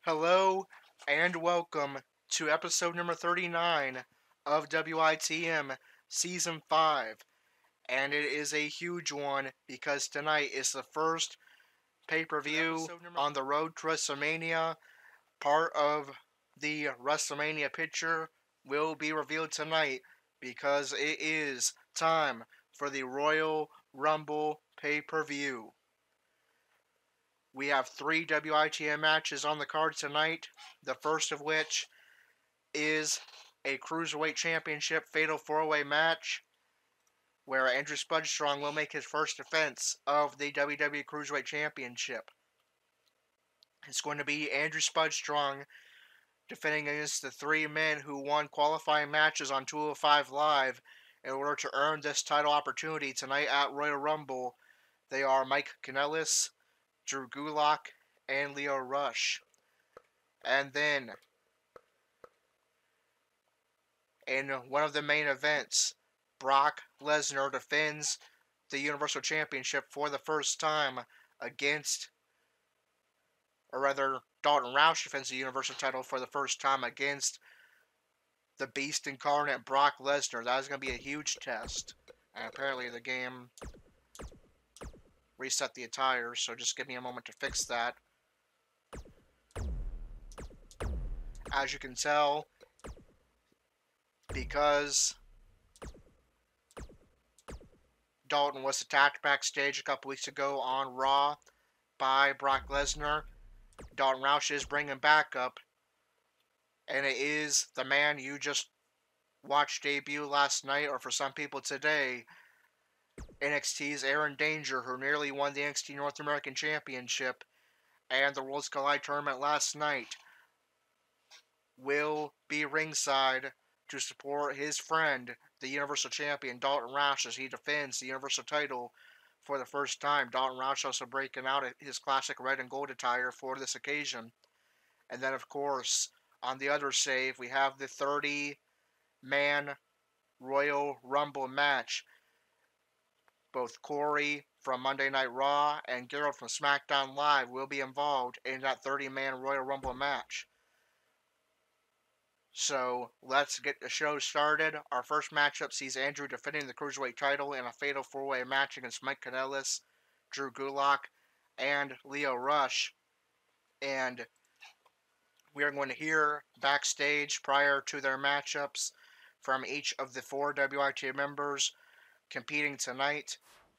Hello and welcome to episode number 39 of WITM Season 5. And it is a huge one because tonight is the first pay-per-view on the road to WrestleMania. Part of the WrestleMania picture will be revealed tonight because it is time for the Royal Rumble pay-per-view. We have 3 WITM matches on the card tonight, the first of which is a Cruiserweight Championship Fatal 4-Way match where Andrew Spudstrong will make his first defense of the WWE Cruiserweight Championship. It's going to be Andrew Spudstrong defending against the 3 men who won qualifying matches on 205 Live in order to earn this title opportunity tonight at Royal Rumble. They are Mike Kanellis, Drew Gulak, and Lio Roush. And then, in one of the main events, Brock Lesnar defends the Universal Championship for the first time against, or rather, Dalton Roush defends the Universal title for the first time against the Beast Incarnate Brock Lesnar. That is going to be a huge test. And apparently the game reset the attire, so just give me a moment to fix that. As you can tell, because Dalton was attacked backstage a couple weeks ago on Raw by Brock Lesnar, Dalton Roush is bringing back up, and it is the man you just watched debut last night, or for some people today, NXT's Aaron Danger, who nearly won the NXT North American Championship and the Worlds Collide tournament last night, will be ringside to support his friend, the Universal Champion Dalton Roush, as he defends the Universal title for the first time. Dalton Roush also breaking out his classic red and gold attire for this occasion. And then, of course, on the other save, we have the 30-man Royal Rumble match. Both Corey from Monday Night Raw and Gerald from SmackDown Live will be involved in that 30-man Royal Rumble match. So let's get the show started. Our first matchup sees Andrew defending the Cruiserweight title in a fatal 4-way match against Mike Kanellis, Drew Gulak, and Lio Roush. And we are going to hear backstage prior to their matchups from each of the 4 WIT members competing tonight.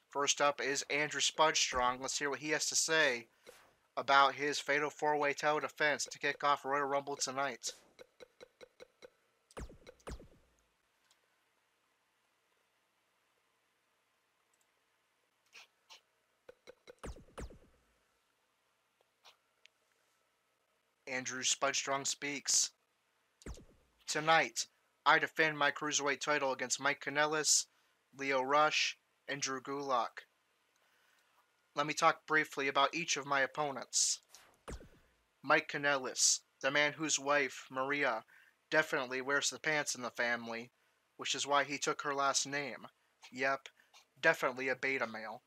First up is Andrew Spudstrong. Let's hear what he has to say about his fatal 4-way title defense to kick off Royal Rumble tonight. Andrew Spudstrong speaks. Tonight, I defend my Cruiserweight title against Mike Kanellis, Lio Roush, and Drew Gulak. Let me talk briefly about each of my opponents. Mike Kanellis, the man whose wife, Maria, definitely wears the pants in the family, which is why he took her last name. Yep, definitely a beta male.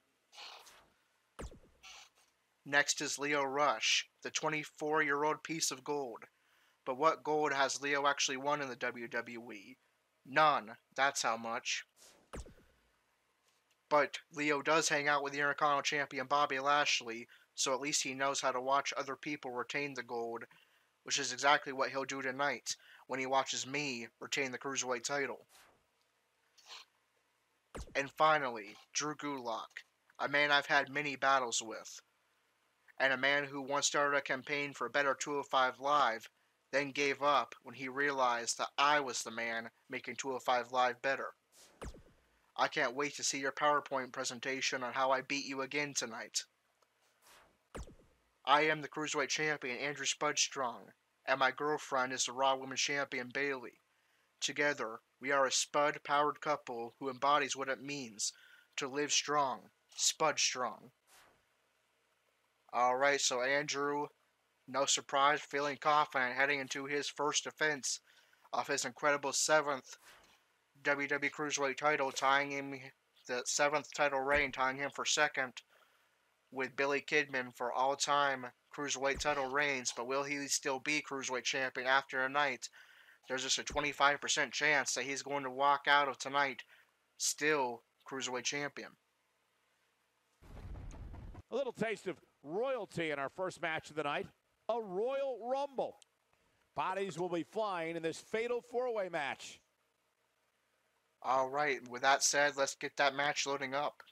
Next is Lio Roush, the 24-year-old piece of gold. But what gold has Lio actually won in the WWE? None, that's how much. But Lio does hang out with the Intercontinental Champion Bobby Lashley, so at least he knows how to watch other people retain the gold, which is exactly what he'll do tonight when he watches me retain the Cruiserweight title. And finally, Drew Gulak, a man I've had many battles with, and a man who once started a campaign for a better 205 Live, then gave up when he realized that I was the man making 205 Live better. I can't wait to see your PowerPoint presentation on how I beat you again tonight. I am the Cruiserweight Champion, Andrew Spudstrong, and my girlfriend is the Raw Women's Champion, Bayley. Together, we are a Spud-powered couple who embodies what it means to live strong, Spud strong. Alright, so Andrew, no surprise, feeling confident heading into his first defense of his incredible 7th WWE Cruiserweight title, tying him the 7th title reign, tying him for 2nd with Billy Kidman for all-time Cruiserweight title reigns, but will he still be Cruiserweight champion after tonight? There's just a 25% chance that he's going to walk out of tonight still Cruiserweight champion. A little taste of royalty in our first match of the night, a Royal Rumble. Bodies will be flying in this fatal four-way match. All right, with that said, let's get that match loading up.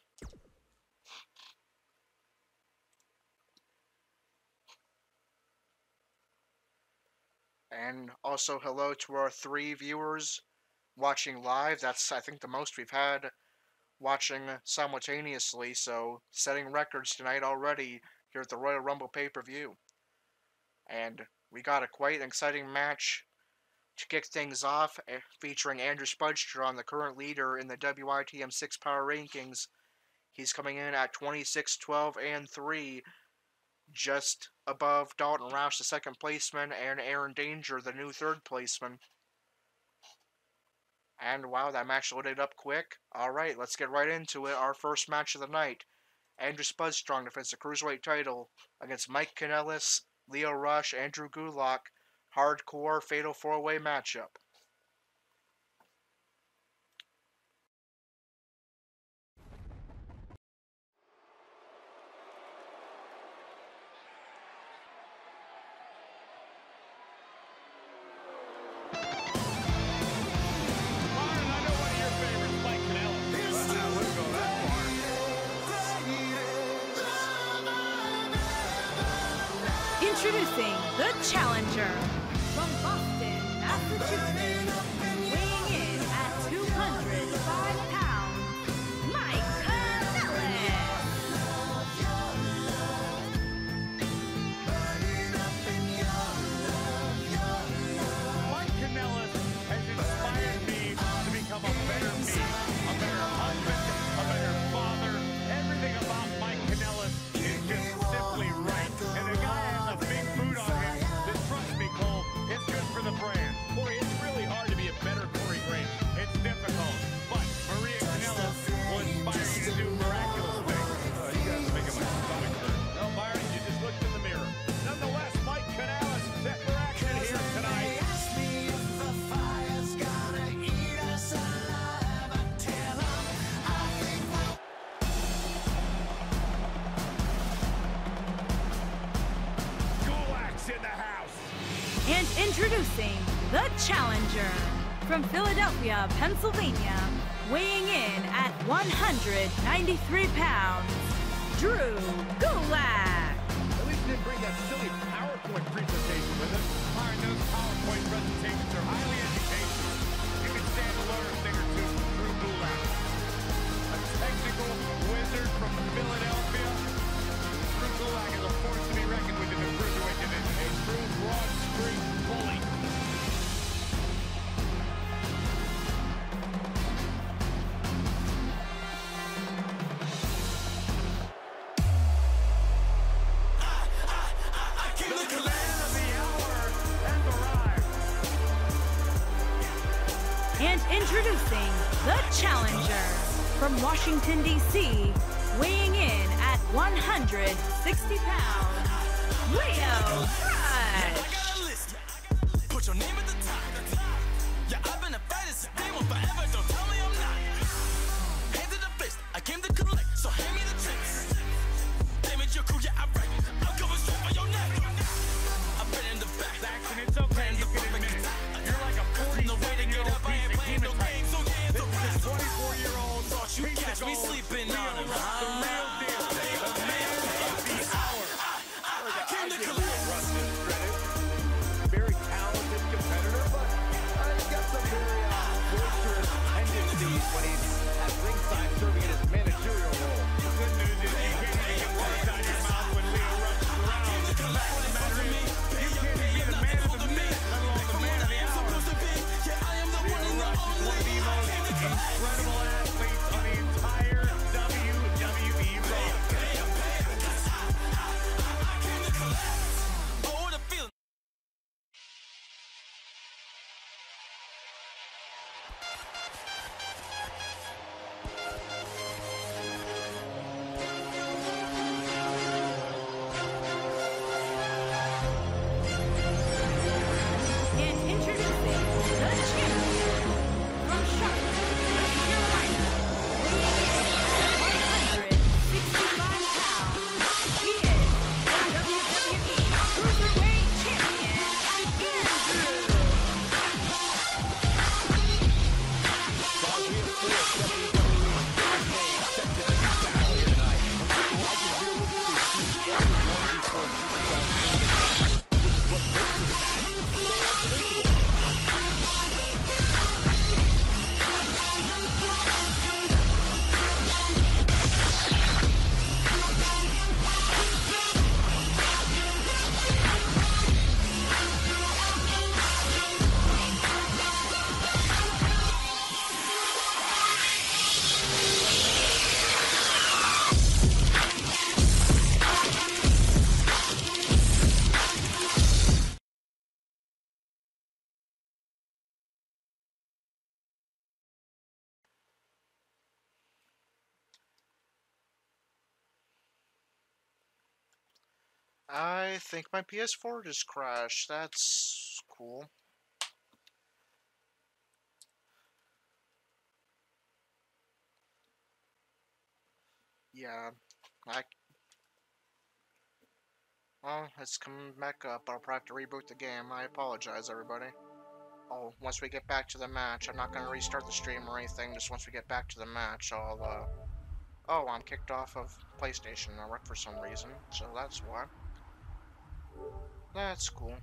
And also hello to our 3 viewers watching live. That's, I think, the most we've had watching simultaneously, so setting records tonight already here at the Royal Rumble pay-per-view. And we got a quite exciting match to kick things off, featuring Andrew Spudster, the current leader in the WITM 6 Power Rankings. He's coming in at 26, 12, and 3, just above Dalton Roush, the second placeman, and Aaron Danger, the new third placeman. And wow, that match loaded up quick. Alright, let's get right into it. Our first match of the night. Andrew Spudstrong defends the Cruiserweight title against Mike Kanellis, Lio Rush, Andrew Gulak. Hardcore fatal 4-way matchup. Introducing the challenger from Boston, Massachusetts, weighing in at 205 pounds, Mike Kanellis. Mike Kanellis has inspired me to become a better me, a better husband, a better father. Everything about Mike Kanellis is just simply right. And the guy has a big boot on him that, trust me, Cole, it's good for the brand. Boy, it's really hard to be a better Corey Graves. It's difficult. But Maria Kanellis will inspire you to do miraculous things. You guys are making my stomach hurt. No, Byron, you just looked in the mirror. Nonetheless, Mike Kanellis set for action here tonight. In the house. And introducing the challenger from Philadelphia, Pennsylvania, weighing in at 193 pounds, Drew Gulak. At least he didn't bring that silly PowerPoint presentation with him. Byron, those PowerPoint presentations are highly educational. You can stand to learn a thing or two from Drew Gulak. A technical wizard from Philadelphia. Drew Gulak is a force to be reckoned with in the Cruiserweight division. A true Broad Street bully. And introducing the challenger from Washington, D.C., weighing in at 160 pounds, Lio Rush. Put your name at the top. Yeah, I've been a fighter since day one forever. Don't tell me I'm not. Hands in the fist, I came to collect, so hand me the checks. Damage your crew, yeah, I'm right. I'm coming straight for your neck. I've been in the back. Saxon, it's okay, you can admit it. You're like a 47-year-old piece of hematite. This is a 24-year-old Thought you piece catch of me gold. sleeping Lio on him. Rush, the real deal. The man of the hour. I came to give collect. Lio Rush this credit. Very talented competitor, but he's got some very boisterous tendencies when he's at ringside serving in his managerial role. The good news is I think my PS4 just crashed. That's cool. Yeah, well, it's coming back up. I'll probably have to reboot the game. I apologize, everybody. Oh, once we get back to the match, I'm not going to restart the stream or anything. Just once we get back to the match, I'll, Oh, I'm kicked off of PlayStation Network for some reason, so that's why. That's cool.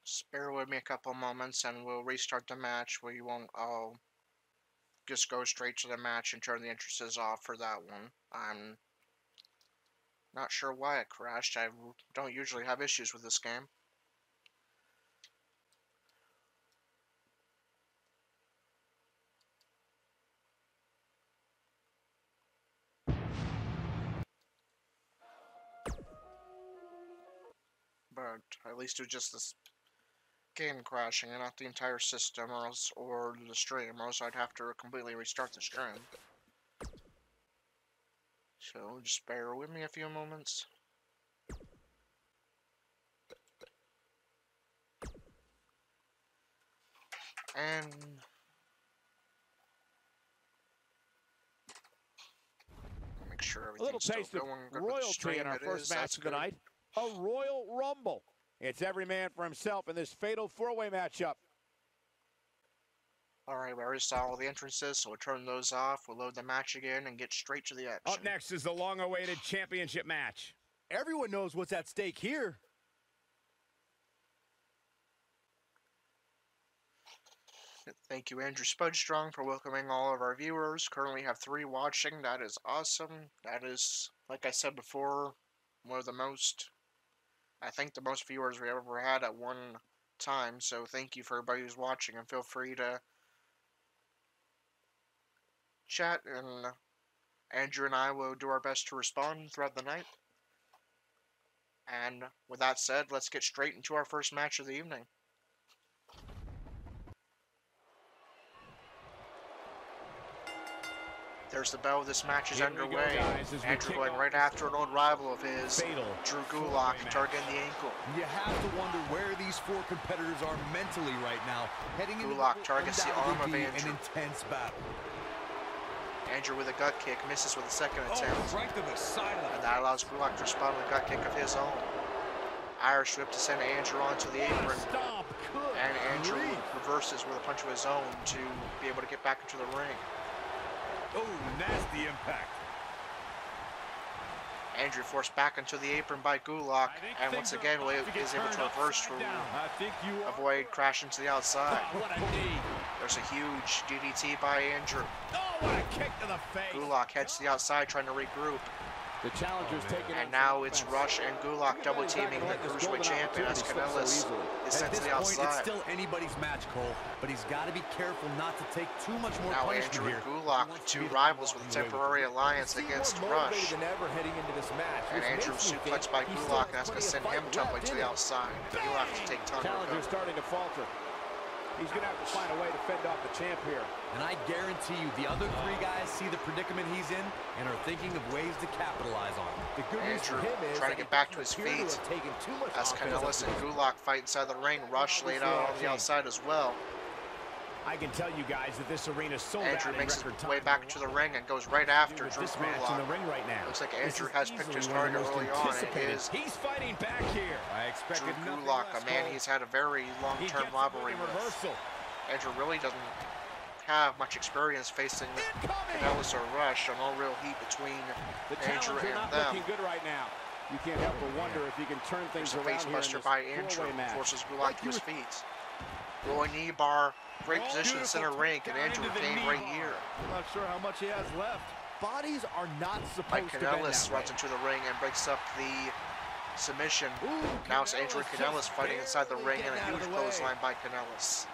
Just bear with me a couple moments and we'll restart the match. I'll just go straight to the match and turn the entrances off for that one. I'm not sure why it crashed. I don't usually have issues with this game. But at least it was just this game crashing and not the entire system or the stream, or else I'd have to completely restart the stream. So just bear with me a few moments. And make sure everything's still going good with the royalty stream. in our first match of the night. A Royal Rumble. It's every man for himself in this fatal four-way matchup. Alright, we already saw all the entrances, so we'll turn those off. We'll load the match again and get straight to the action. Up next is the long-awaited championship match. Everyone knows what's at stake here. Thank you, Andrew Spudstrong, for welcoming all of our viewers. Currently have 3 watching. That is awesome. That is, like I said before, one of the most, I think the most viewers we ever had at one time. So thank you for everybody who's watching, and feel free to chat, and Andrew and I will do our best to respond throughout the night. And with that said, let's get straight into our first match of the evening. There's the bell. This match is underway. Andrew going right after an old rival of his, Drew Gulak, targeting the ankle. You have to wonder where these 4 competitors are mentally right now. Heading Gulak targets the arm of an Andrew. intense battle. Andrew with a gut kick, misses with a second attempt. Right to the sideline. And that allows Gulak to respond with a gut kick of his own. Irish whip to send Andrew onto the apron. And Andrew reverses with a punch of his own to be able to get back into the ring. Oh, nasty impact. Andrew forced back into the apron by Gulak, and once again is able to reverse to avoid crashing to the outside. There's a huge DDT by Andrew. Gulak heads to the outside trying to regroup. The challenger's taking And now it's Roush and Gulak double teaming the Cruiserweight champion as Kanellis is sent to the outside. It's still anybody's match, Cole, but he's got to be careful not to take too much more Now punishment Andrew here. and Gulak, 2 rivals with a temporary alliance against Roush. And Andrew suplex by Gulak, and that's going to send him tumbling to the outside. He'll have to take time to Challenger's recover. starting to falter. He's going to have to find a way to fend off the champ here. And I guarantee you, the other 3 guys see the predicament he's in and are thinking of ways to capitalize on it. The good news for Andrew him is trying to get back to his feet as Kanellis and Gulak fight inside the ring. Roush laid out on the outside as well. I can tell you guys that this arena sold Andrew out in makes his record time. way back to the ring and goes right after Drew This match in the Gulak. ring right now. Looks like This Andrew is has picked his easily one of target the most early on. It anticipated. is He's fighting back here. I Drew expected nothing Gulak, less, a man Cole. he's had a very He long-term gets rivalry a with. reversal. Andrew really doesn't have much experience facing Kanellis or Roush, no real heat between The Andrew challenger and not them. looking good right now. You can't help but wonder if he can turn things There's a around face here in buster this by Andrew, four-way match. forces Gulak to his feet. Rolling knee bar, great position in center ring, and Andrew retained right here. I'm not sure how much he has left. Bodies are not supposed Mike to bend Kanellis that way. runs into the ring and breaks up the submission. Now it's Andrew and Kanellis fighting inside the ring, and a huge clothesline by Kanellis.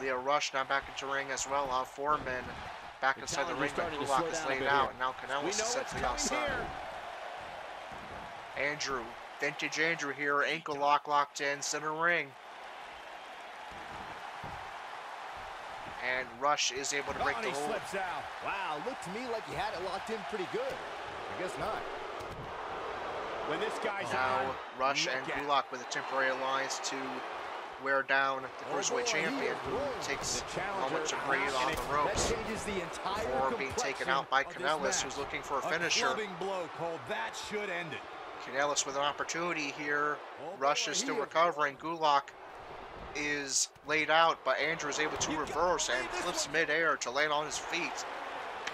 Leo Roush now back into ring as well. All 4 men back inside the ring, but Gulak is laid out. And now Kanellis is sent to the outside. Andrew, vintage Andrew here, ankle lock locked in, center ring. And Roush is able to break the hold. Wow, looked to me like he had it locked in pretty good. I guess not. When this guy's now Roush and Gulak with a temporary alliance to wear down the Cruiserweight champion, who takes a moment to breathe on the ropes before being taken out by Kanellis, who's looking for a finisher. Blow called that should end it. Kanellis with an opportunity here. Roush is still recovering. Gulak is laid out, but Andrew is able to reverse and flips midair to land on his feet.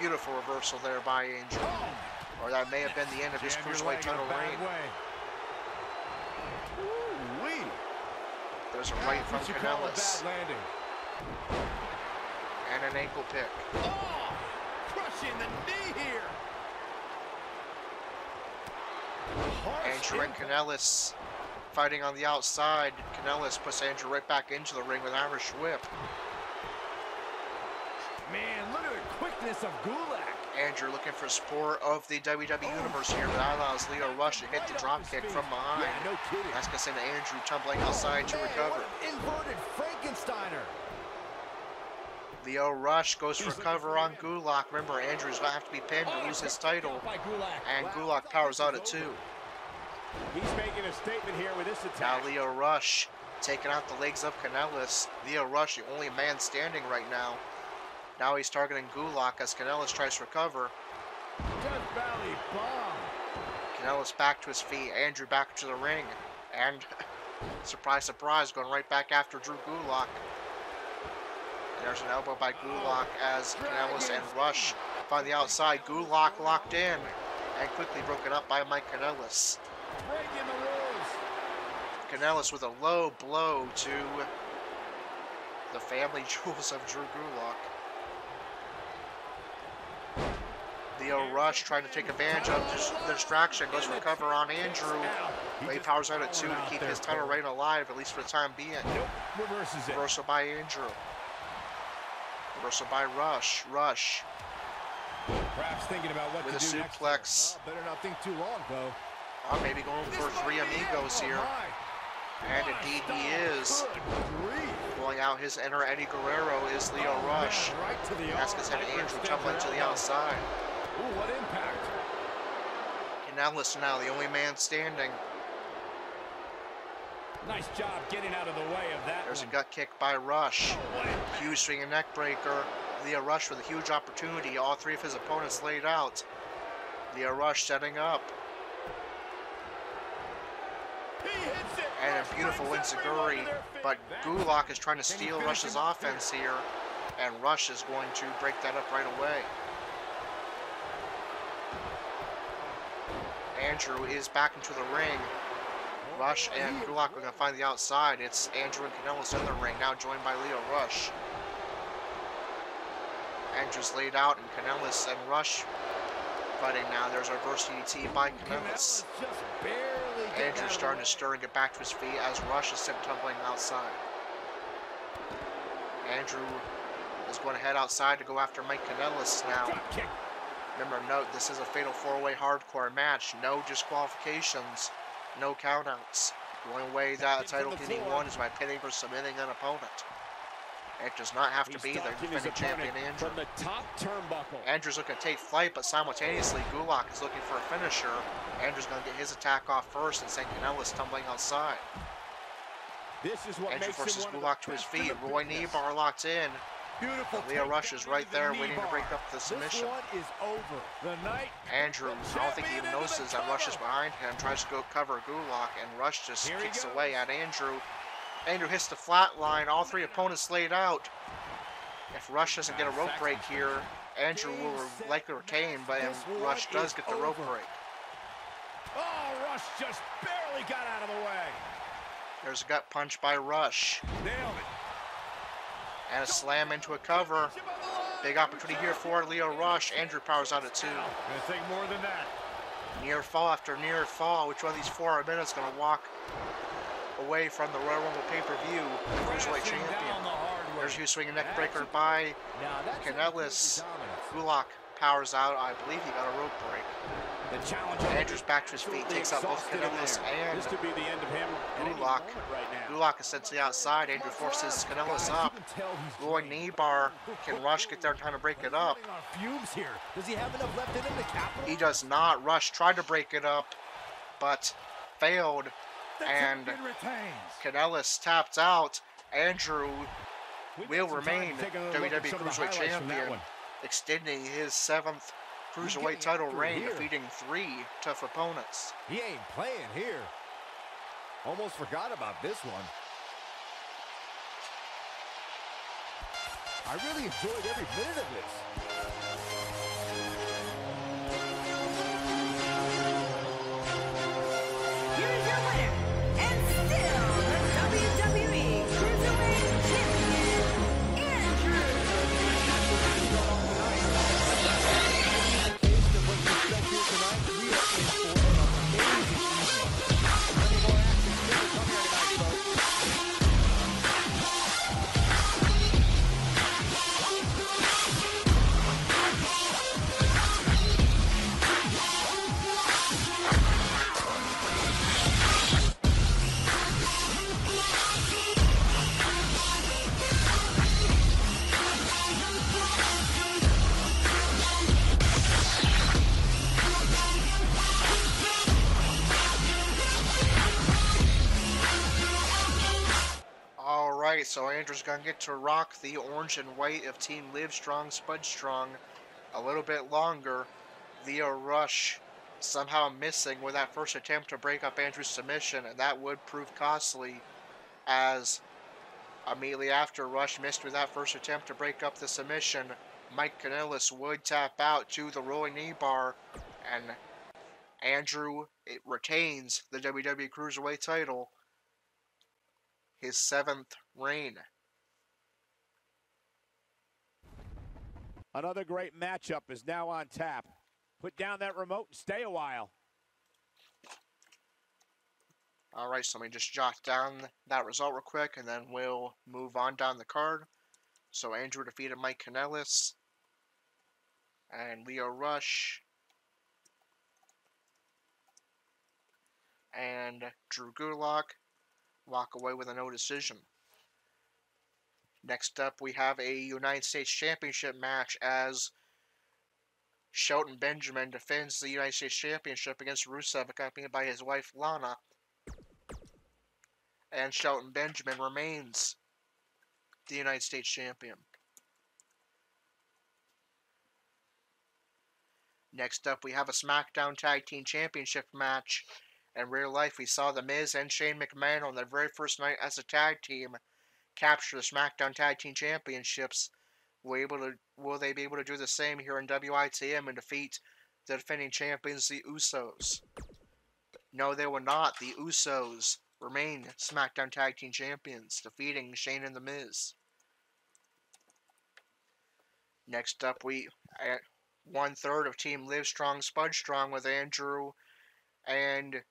Beautiful reversal there by Andrew. Or that may have been the end of his Cruiserweight title reign. There's a right from Kanellis. And an ankle pick. Oh, crushing the knee here. Andrew and Kanellis fighting on the outside. Kanellis puts Andrew right back into the ring with an Irish whip. Man, look at the quickness of Gulak. Andrew looking for support of the WWE Universe here, but that allows Leo Roush to hit the drop kick from behind. Yeah, no kidding. That's going to send Andrew tumbling outside to recover. Inverted Frankensteiner. Leo Roush goes for cover on Gulak. Remember, Andrew's going to have to be pinned to lose his title. And Gulak powers out at 2. He's making a statement here with this attack. Now Leo Roush taking out the legs of Kanellis. Leo Roush, the only man standing right now. Now he's targeting Gulak as Kanellis tries to recover. Death Valley bomb. Kanellis back to his feet. Andrew back to the ring. And surprise, surprise, going right back after Drew Gulak. There's an elbow by Gulak as Kanellis and Roush find the outside. Gulak locked in and quickly broken up by Mike Kanellis. Breaking the rules. Kanellis with a low blow to the family jewels of Drew Gulak. Leo Roush trying to take advantage of the distraction, goes for cover on Andrew. He powers out at 2 to keep his title reign alive, at least for the time being. Reverses it. Reversal by Andrew. Reversal by Roush. Roush Perhaps thinking about what with to a do suplex. Better not think too long, though. Maybe going for 3 amigos here. And indeed he is. Pulling out his inner Eddie Guerrero is Leo Roush. That's going to send Andrew tumbling to the outside. Ooh, what impact. Kanellis now the only man standing. Nice job getting out of the way of that. There's a gut kick by Roush. Huge swinging neck breaker. Leo Roush with a huge opportunity. All 3 of his opponents laid out. Leo Roush setting up. And a beautiful enziguri, but Gulak is trying to steal Rush's offense here, and Roush is going to break that up right away. Andrew is back into the ring. Roush and Gulak are going to find the outside. It's Andrew and Kanellis in the ring, now joined by Leo Roush. Andrew's laid out, and Kanellis and Roush fighting now. There's a reverse DDT by Kanellis. Andrew's starting to stir and get back to his feet as Roush is sent tumbling outside. Andrew is going to head outside to go after Mike Kanellis now. Remember, note, this is a fatal 4-way hardcore match. No disqualifications, no countouts. The only way that a title can be won is by pinning or submitting an opponent. It does not have to be the defending champion Andrew. From the top turnbuckle. Andrew's looking to take flight, but simultaneously Gulak is looking for a finisher. Andrew's going to get his attack off first and send Kanellis tumbling outside. This is what Andrew makes forces him Gulak to his feet. Roy knee bar locked in. Beautiful. Leo Roush is right there waiting to break up the submission. This one is over. The night. Andrew, I don't think he even notices that Roush is behind him, tries to go cover Gulak, and Roush just kicks away at Andrew. Andrew hits the flat line, all 3 opponents laid out. If Roush doesn't get a rope break here, Andrew will likely retain, but Roush does get the rope break. Oh, Roush just barely got out of the way. There's a gut punch by Roush. Nailed it. And a slam into a cover. Big opportunity here for Leo Roush. Andrew powers out at 2. Gonna think more than that. Near fall after near fall. Which one of these 4 minutes is going to walk away from the Royal Rumble pay-per-view Cruiserweight champion? There's a huge swinging neck breaker by Kanellis. Gulak powers out. I believe he got a rope break. The challenger. Andrews back to his feet, takes out both Kanellis and This could be the end of him. Gulak. Gulak is sent to the outside. Andrew forces Kanellis up. Rolling knee bar. Can Roush get there in time to break it up? Fumes here. Does he have enough left in him to capitalize? He does not. Roush tried to break it up, but failed. And Kanellis tapped out. Andrew will remain WWE Cruiserweight Champion, extending his 7th Cruiserweight title reign, defeating 3 tough opponents. He ain't playing here. Almost forgot about this one. I really enjoyed every minute of this. Here is your winner, and still the WWE Cruiserweight Champion, Alright, so Andrew's gonna get to rock the orange and white of Team Live Strong, Spud Strong a little bit longer via Roush somehow missing with that first attempt to break up Andrew's submission, and that would prove costly, as immediately after Roush missed with that first attempt to break up the submission, Mike Kanellis would tap out to the rolling knee bar, and Andrew retains the WWE Cruiserweight title, his 7th reign. Another great matchup is now on tap. Put down that remote and stay a while. Alright, so let me just jot down that result real quick, and then we'll move on down the card. So Andrew defeated Mike Kanellis, and Leo Roush, and Drew Gulak walk away with a no decision. Next up, we have a United States Championship match as Shelton Benjamin defends the United States Championship against Rusev, accompanied by his wife Lana. And Shelton Benjamin remains the United States Champion. Next up, we have a SmackDown Tag Team Championship match. In real life, we saw The Miz and Shane McMahon on their very first night as a tag team capture the SmackDown Tag Team Championships. Will they be able to do the same here in WITM and defeat the defending champions, the Usos? No, they will not. The Usos remain SmackDown Tag Team Champions, defeating Shane and The Miz. Next up, we at 1/3 of Team Live Strong, Spud Strong, with Andrew and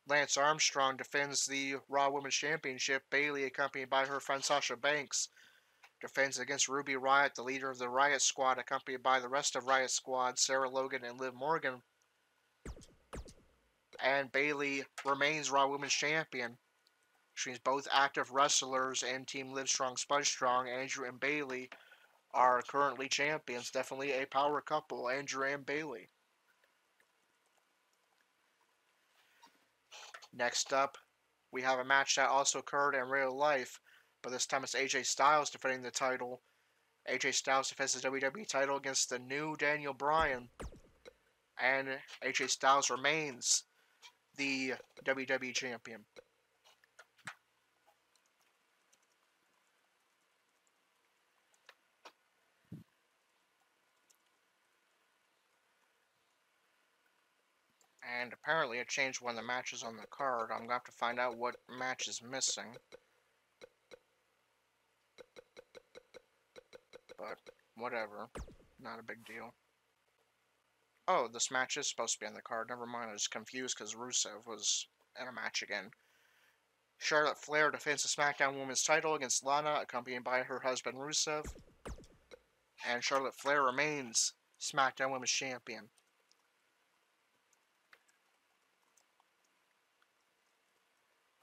Lance Armstrong defends the Raw Women's Championship. Bayley, accompanied by her friend Sasha Banks, defends against Ruby Riott, the leader of the Riott Squad, accompanied by the rest of Riott Squad, Sarah Logan and Liv Morgan. And Bayley remains Raw Women's Champion. She's both active wrestlers in Team Live Strong, Spud Strong. Andrew and Bayley are currently champions. Definitely a power couple, Andrew and Bayley. Next up, we have a match that also occurred in real life, but this time it's AJ Styles defending the title. AJ Styles defends the WWE title against the new Daniel Bryan, and AJ Styles remains the WWE Champion. And apparently it changed one of the matches on the card. I'm going to have to find out what match is missing. But, whatever. Not a big deal. Oh, this match is supposed to be on the card. Never mind, I was confused because Rusev was in a match again. Charlotte Flair defends the SmackDown Women's title against Lana, accompanied by her husband Rusev. And Charlotte Flair remains SmackDown Women's Champion.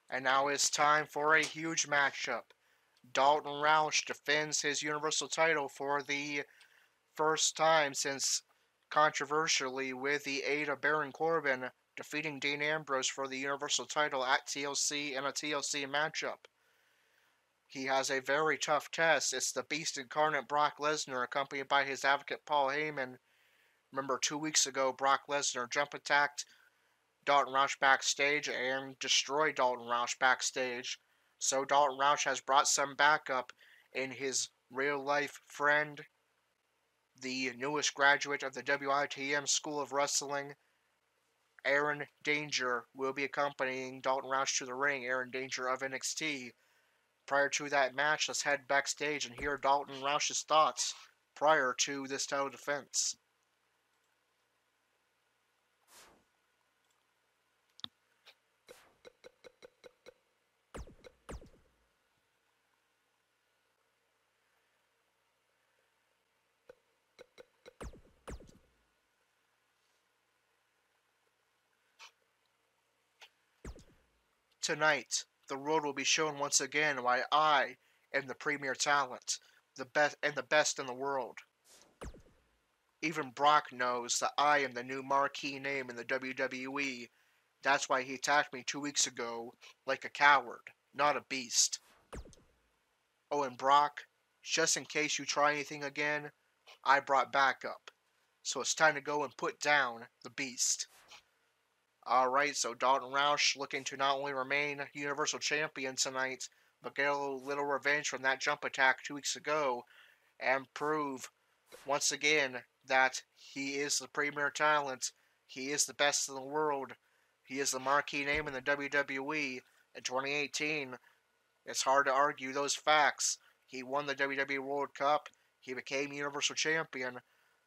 And now it's time for a huge matchup. Dalton Roush defends his Universal title for the first time since, controversially, with the aid of Baron Corbin defeating Dean Ambrose for the Universal title at TLC in a TLC matchup. He has a very tough test. It's the Beast Incarnate Brock Lesnar, accompanied by his advocate Paul Heyman. Remember, 2 weeks ago, Brock Lesnar jump attacked Dalton Roush backstage and destroyed Dalton Roush backstage. So Dalton Roush has brought some backup in his real-life friend, the newest graduate of the WITM School of Wrestling, Aaron Danger, will be accompanying Dalton Roush to the ring. Aaron Danger of NXT. Prior to that match, let's head backstage and hear Dalton Roush's thoughts prior to this title defense. Tonight, the world will be shown once again why I am the premier talent, the best in the world. Even Brock knows that I am the new marquee name in the WWE. That's why he attacked me 2 weeks ago like a coward, not a beast. Oh, and Brock, just in case you try anything again, I brought backup. So it's time to go and put down the beast. Alright, so Dalton Roush looking to not only remain Universal Champion tonight, but get a little revenge from that jump attack 2 weeks ago, and prove, once again, that he is the premier talent, he is the best in the world, he is the marquee name in the WWE. In 2018, it's hard to argue those facts. He won the WWE World Cup, he became Universal Champion.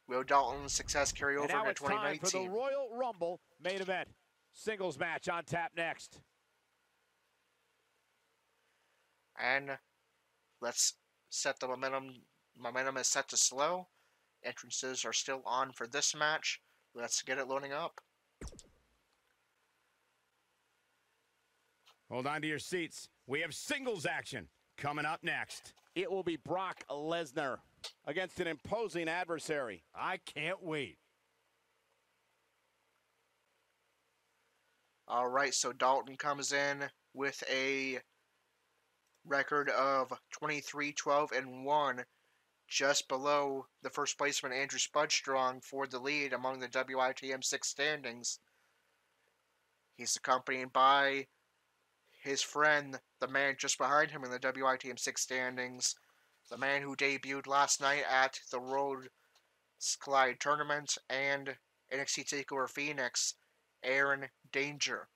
Will Dalton's success carry over into 2019? And now it's time for the Royal Rumble main event. Singles match on tap next. And let's set the momentum. Momentum is set to slow. Entrances are still on for this match. Let's get it loading up. Hold on to your seats. We have singles action coming up next. It will be Brock Lesnar against an imposing adversary. I can't wait. Alright, so Dalton comes in with a record of 23-12-1, just below the first placeman Andrew Spudstrong for the lead among the WITM 6 standings. He's accompanied by his friend, the man just behind him in the WITM 6 standings, the man who debuted last night at the Road Collide Tournament and NXT TakeOver Phoenix, Aaron Danger.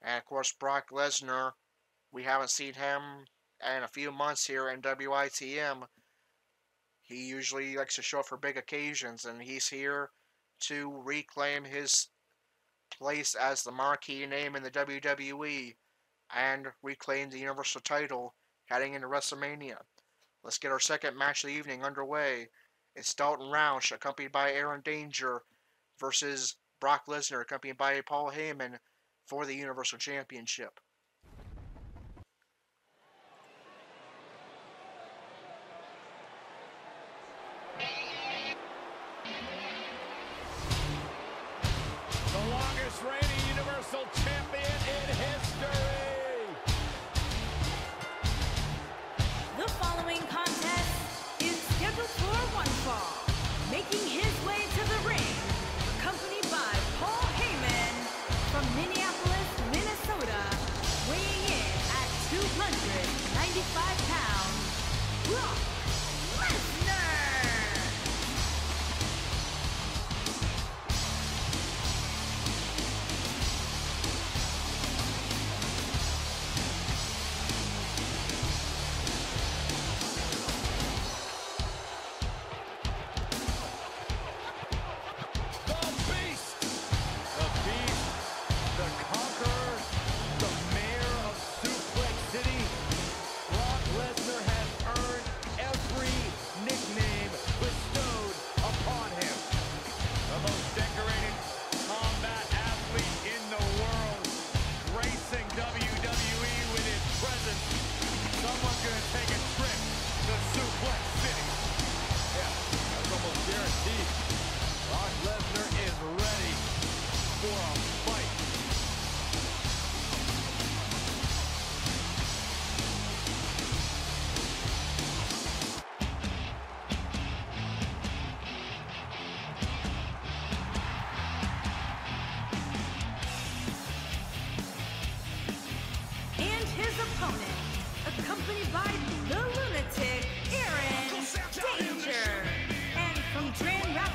And of course, Brock Lesnar, we haven't seen him in a few months here in WITM. He usually likes to show up for big occasions, and he's here to reclaim his place as the marquee name in the WWE and reclaim the Universal title heading into WrestleMania. Let's get our second match of the evening underway. It's Dalton Roush, accompanied by Aaron Danger, versus Brock Lesnar, accompanied by Paul Heyman, for the Universal Championship. The longest reigning Universal Champion in history. The following contest is scheduled for one fall. Making his way to the ring, accompanied by Paul Heyman from Minneapolis, Minnesota, weighing in at 295 pounds, Brock Lesnar.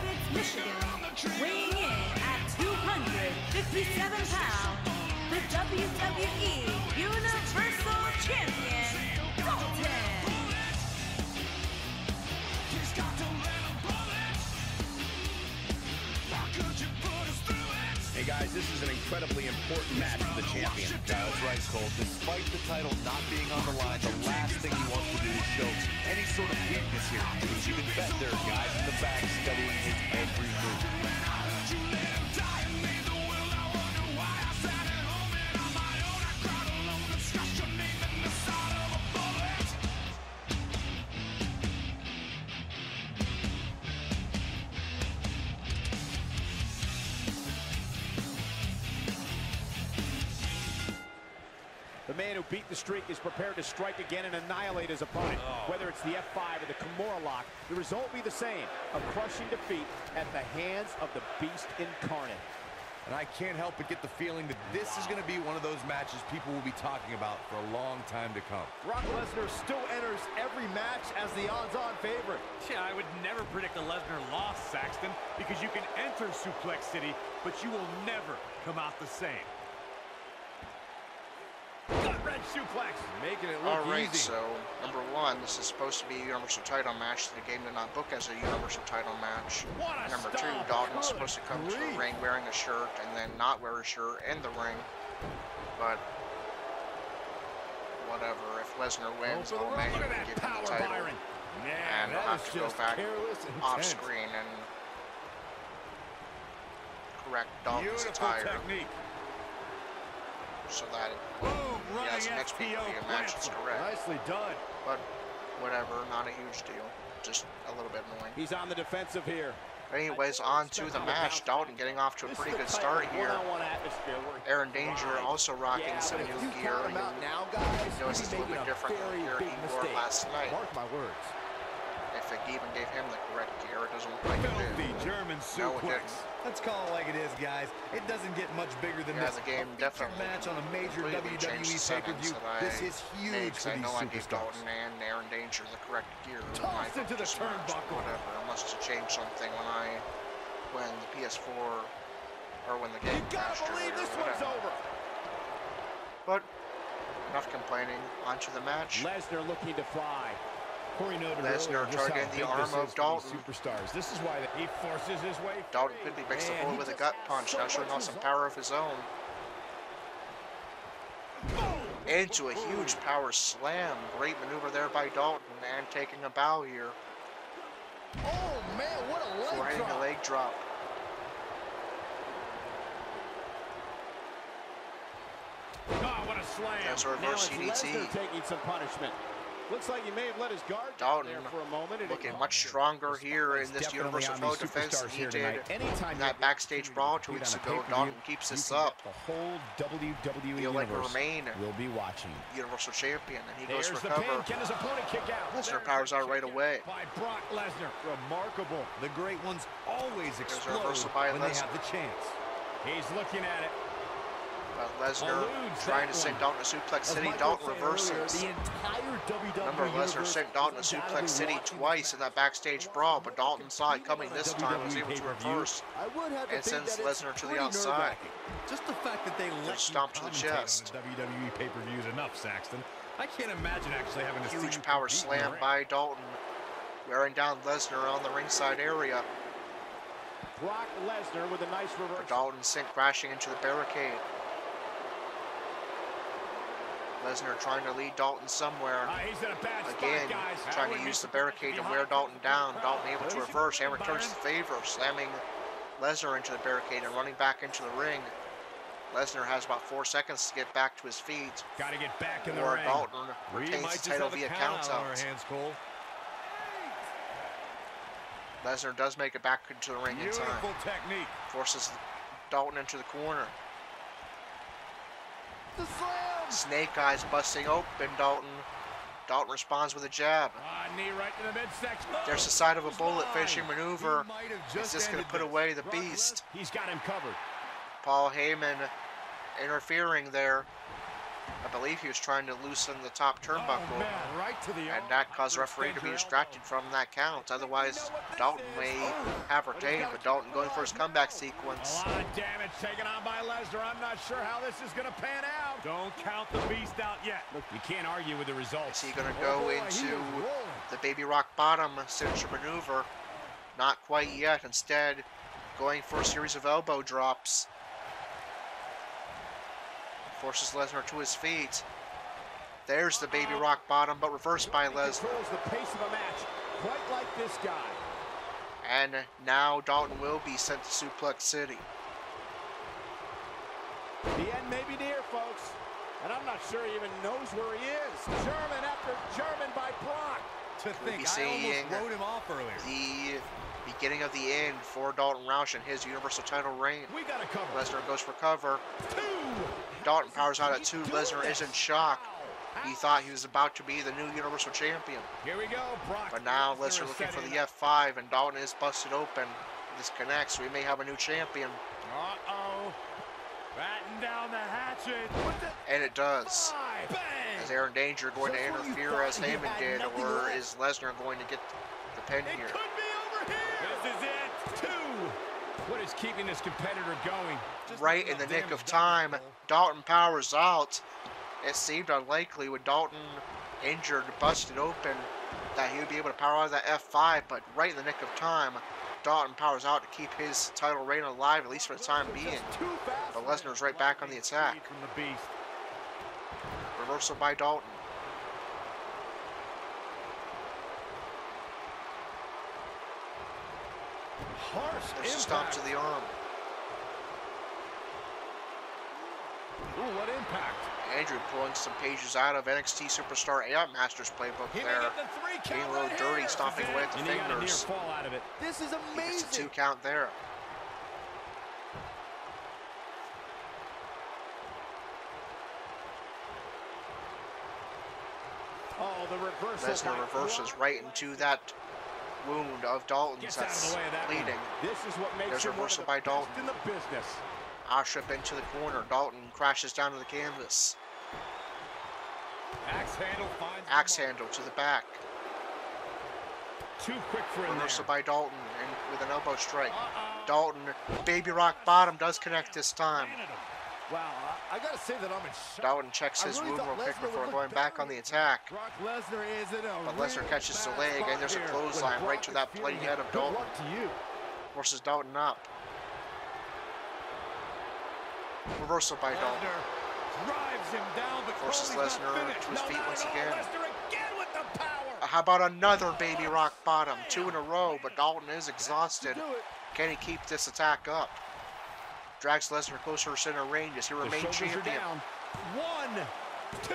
Rapids, Michigan, weighing in at 257 pounds, the WWE Universal Champion, Dalton. Hey guys, this is an incredibly important match for the champion. That's right, Cole. Despite the title not being on the line, the last thing he wants to do is show any sort of weakness here. Because you can bet there are guys in the back studying his every move. The man who beat the streak is prepared to strike again and annihilate his opponent. Whether it's the F5 or the Kimura lock, the result will be the same, a crushing defeat at the hands of the Beast Incarnate. And I can't help but get the feeling that this is going to be one of those matches people will be talking about for a long time to come. Brock Lesnar still enters every match as the odds-on favorite. Yeah, I would never predict a Lesnar loss, Saxton, because you can enter Suplex City, but you will never come out the same. Gut-wrench suplex. Making it look Alright, easy. so number one, this is supposed to be a Universal title match. The game did not book as a Universal title match. What a Number two, stomp. Dalton's Good supposed to come to the grief. ring wearing a shirt and then not wear a shirt in the ring. But whatever, if Lesnar wins, for the I'll run. make Look him at that give him power, the title. Byron. Yeah, And I'll that have is to go just back careless and off intense. screen and correct Dalton's beautiful attire technique. so that Boom, he running has the next SPO pay-per-view match is plants. correct. Nicely done. But whatever, not a huge deal. Just a little bit annoying. He's on the defensive here. Anyways, on to the match. Dalton getting off to a pretty good start here. One-on-one atmosphere where Aaron Danger also rocking yeah, some but if new you gear. count him out now, guys, Notice he's it's a little making bit different than very the gear big he wore mistake. last night. Mark my words. If it even gave him the correct gear, it doesn't look like it Filthy did. German No, it suplex. didn't. Let's call it like it is, guys. It doesn't get much bigger than Yeah, this. the game A feature definitely match on a major completely changed WWE the settings pay-per-view. that I This is made, huge 'cause for I these know I gave superstars. Dalton and Aaron Danger the correct gear. Tossed when I into the booked this match, but turnbuckle. whatever, unless to change something when the PS4 or when the game You gotta crashed believe earlier, this one's whatever. over. But enough complaining. On to the match. Lesnar looking to fly. Corey noted Lesnar earlier just how targeting the big arm this of is for these Dalton. Superstars. This is why he forces his way. Dalton quickly breaks the Man, hold he with a just gut has punch, so now showing much off some resolve. power of his own. Into a huge power slam. Great maneuver there by Dalton, and taking a bow here Oh man, what a before leg hitting a drop. leg drop. Oh, what a slam. That's a Now reverse it's CDT. Lesnar taking some punishment. Looks like he may have let his guard Dalton down there for a moment. and looking it- much stronger here in this Definitely Universal on title these defense than superstars he here did tonight. Anytime in you have that the backstage opportunity brawl to 2 compete weeks on a ago. pay-per-view, Dalton keeps you this can up. bet the whole WWE He'll like universe remain will be watching. Universal Champion, and he goes There's for the pin. cover. Can his opponent kick out? Lesnar powers out right away. By Brock Lesnar. Remarkable. The great ones always a explode reversal by when they Lesnar. have the chance. He's looking at it. But Lesnar Eludes trying that to send one. Dalton to Suplex As City. Michael Dalton was saying earlier, reverses. the entire WWE Remember, Lesnar universe sent Dalton is to undoubtedly Suplex City watching twice in that backstage brawl, but Dalton saw it coming this time and was WWE able to pay-per-view. reverse. I would have to and think sends that it's Lesnar to the pretty outside. nerve-wracking. Just the fact that they let you stomp to the commentate chest. On the WWE pay-per-views enough, Saxton. I can't imagine actually having to see Huge you power compete in the slam ring. by Dalton, wearing down Lesnar on the ringside area. Brock Lesnar with a nice But reverse. Dalton sent crashing into the barricade. Lesnar trying to lead Dalton somewhere. He's in a bad Again, spot, guys. I trying to wouldn't use be the barricade to wear Dalton down. Dalton able to reverse and returns the favor, slamming Lesnar into the barricade and running back into the ring. Lesnar has about 4 seconds to get back to his feet, Got to get back in the or ring. Dalton We might retains just the title have a via count on our countout. hands, Cole. Lesnar does make it back into the ring in time. Beautiful technique. Forces Dalton into the corner. The slam. Snake eyes busting open Dalton. Dalton responds with a jab. Knee right to the midsection. There's the side of a bullet finishing maneuver. He might have Is just this going to ended put this. away the beast? He's got him covered. Paul Heyman interfering there. I believe he was trying to loosen the top turnbuckle. Oh, man, right to the And that caused the referee to be distracted from that count. Otherwise, Dalton may have retained, but Dalton going for his comeback sequence. A lot of damage taken on by Lesnar. I'm not sure how this is going to pan out. Don't count the beast out yet. Look, you can't argue with the results. Is he going to go into the Baby Rock Bottom signature maneuver? Not quite yet. Instead, going for a series of elbow drops. Forces Lesnar to his feet. There's the Baby Rock Bottom, but reversed by Lesnar. Controls the pace of a match, quite like this guy. And now Dalton will be sent to Suplex City. The end may be near, folks. And I'm not sure he even knows where he is. German after German by Brock. To We'll think, be I seeing almost wrote him off earlier. the beginning of the end for Dalton Roush and his Universal title reign. We got a cover. Lesnar goes for cover. 2. Dalton powers out at 2. Lesnar is in shock. He thought he was about to be the new Universal Champion. Here we go, Brock. But now Lesnar looking for the F5, and Dalton is busted open. This connects. We may have a new champion. Uh-oh. Batten down the hatchet. And it does. Bang. Is Aaron Danger going to interfere as Heyman did, or is Lesnar going to get the pin It here? could be over here. This is it. 2. What is keeping this competitor going? Right in the nick of time, Dalton powers out. It seemed unlikely with Dalton injured, busted open, that he would be able to power out of that F5, but right in the nick of time, Dalton powers out to keep his title reign alive, at least for the time being. But Lesnar's right back on the attack. From the beast. Reversal by Dalton. Harsh There's a stomp to the arm. Ooh, what impact. Andrew pulling some pages out of NXT Superstar and Masters playbook there. Being a little dirty, stomping away at the And he got a near fingers. fall out of it. This is He gets a 2 count there. Oh, the reversal. Lesnar reverses right into that wound of Dalton's that's bleeding. This is what makes There's him one of reversal the by best Dalton. in the business. Trip into the corner. Dalton crashes down to the canvas. Axe handle finds Axe handle to the back. Too quick for him Reversal there. by Dalton and with an elbow strike. Dalton, Baby Rock Bottom does connect this time. Wow, I gotta say that I'm in shock. Dalton checks his wound real quick before going back on the attack. Brock Lesnar is in a But Lesnar real catches the bad leg, spot and there's a here. clothesline When right to that Brock is bloody feeling head it, of good Dalton. luck to you. Forces Dalton up. Reversal by Dalton. drives him down, but Forces Crowley's not Lesnar finished. to his No, feet not once at all. again. Lesnar again with the power. How about another Baby Rock Bottom? 2 in a row, but Dalton is exhausted. Do it. Can he keep this attack up? Drags Lesnar closer to center range as he The remains shoulders are champion. down. 1, 2.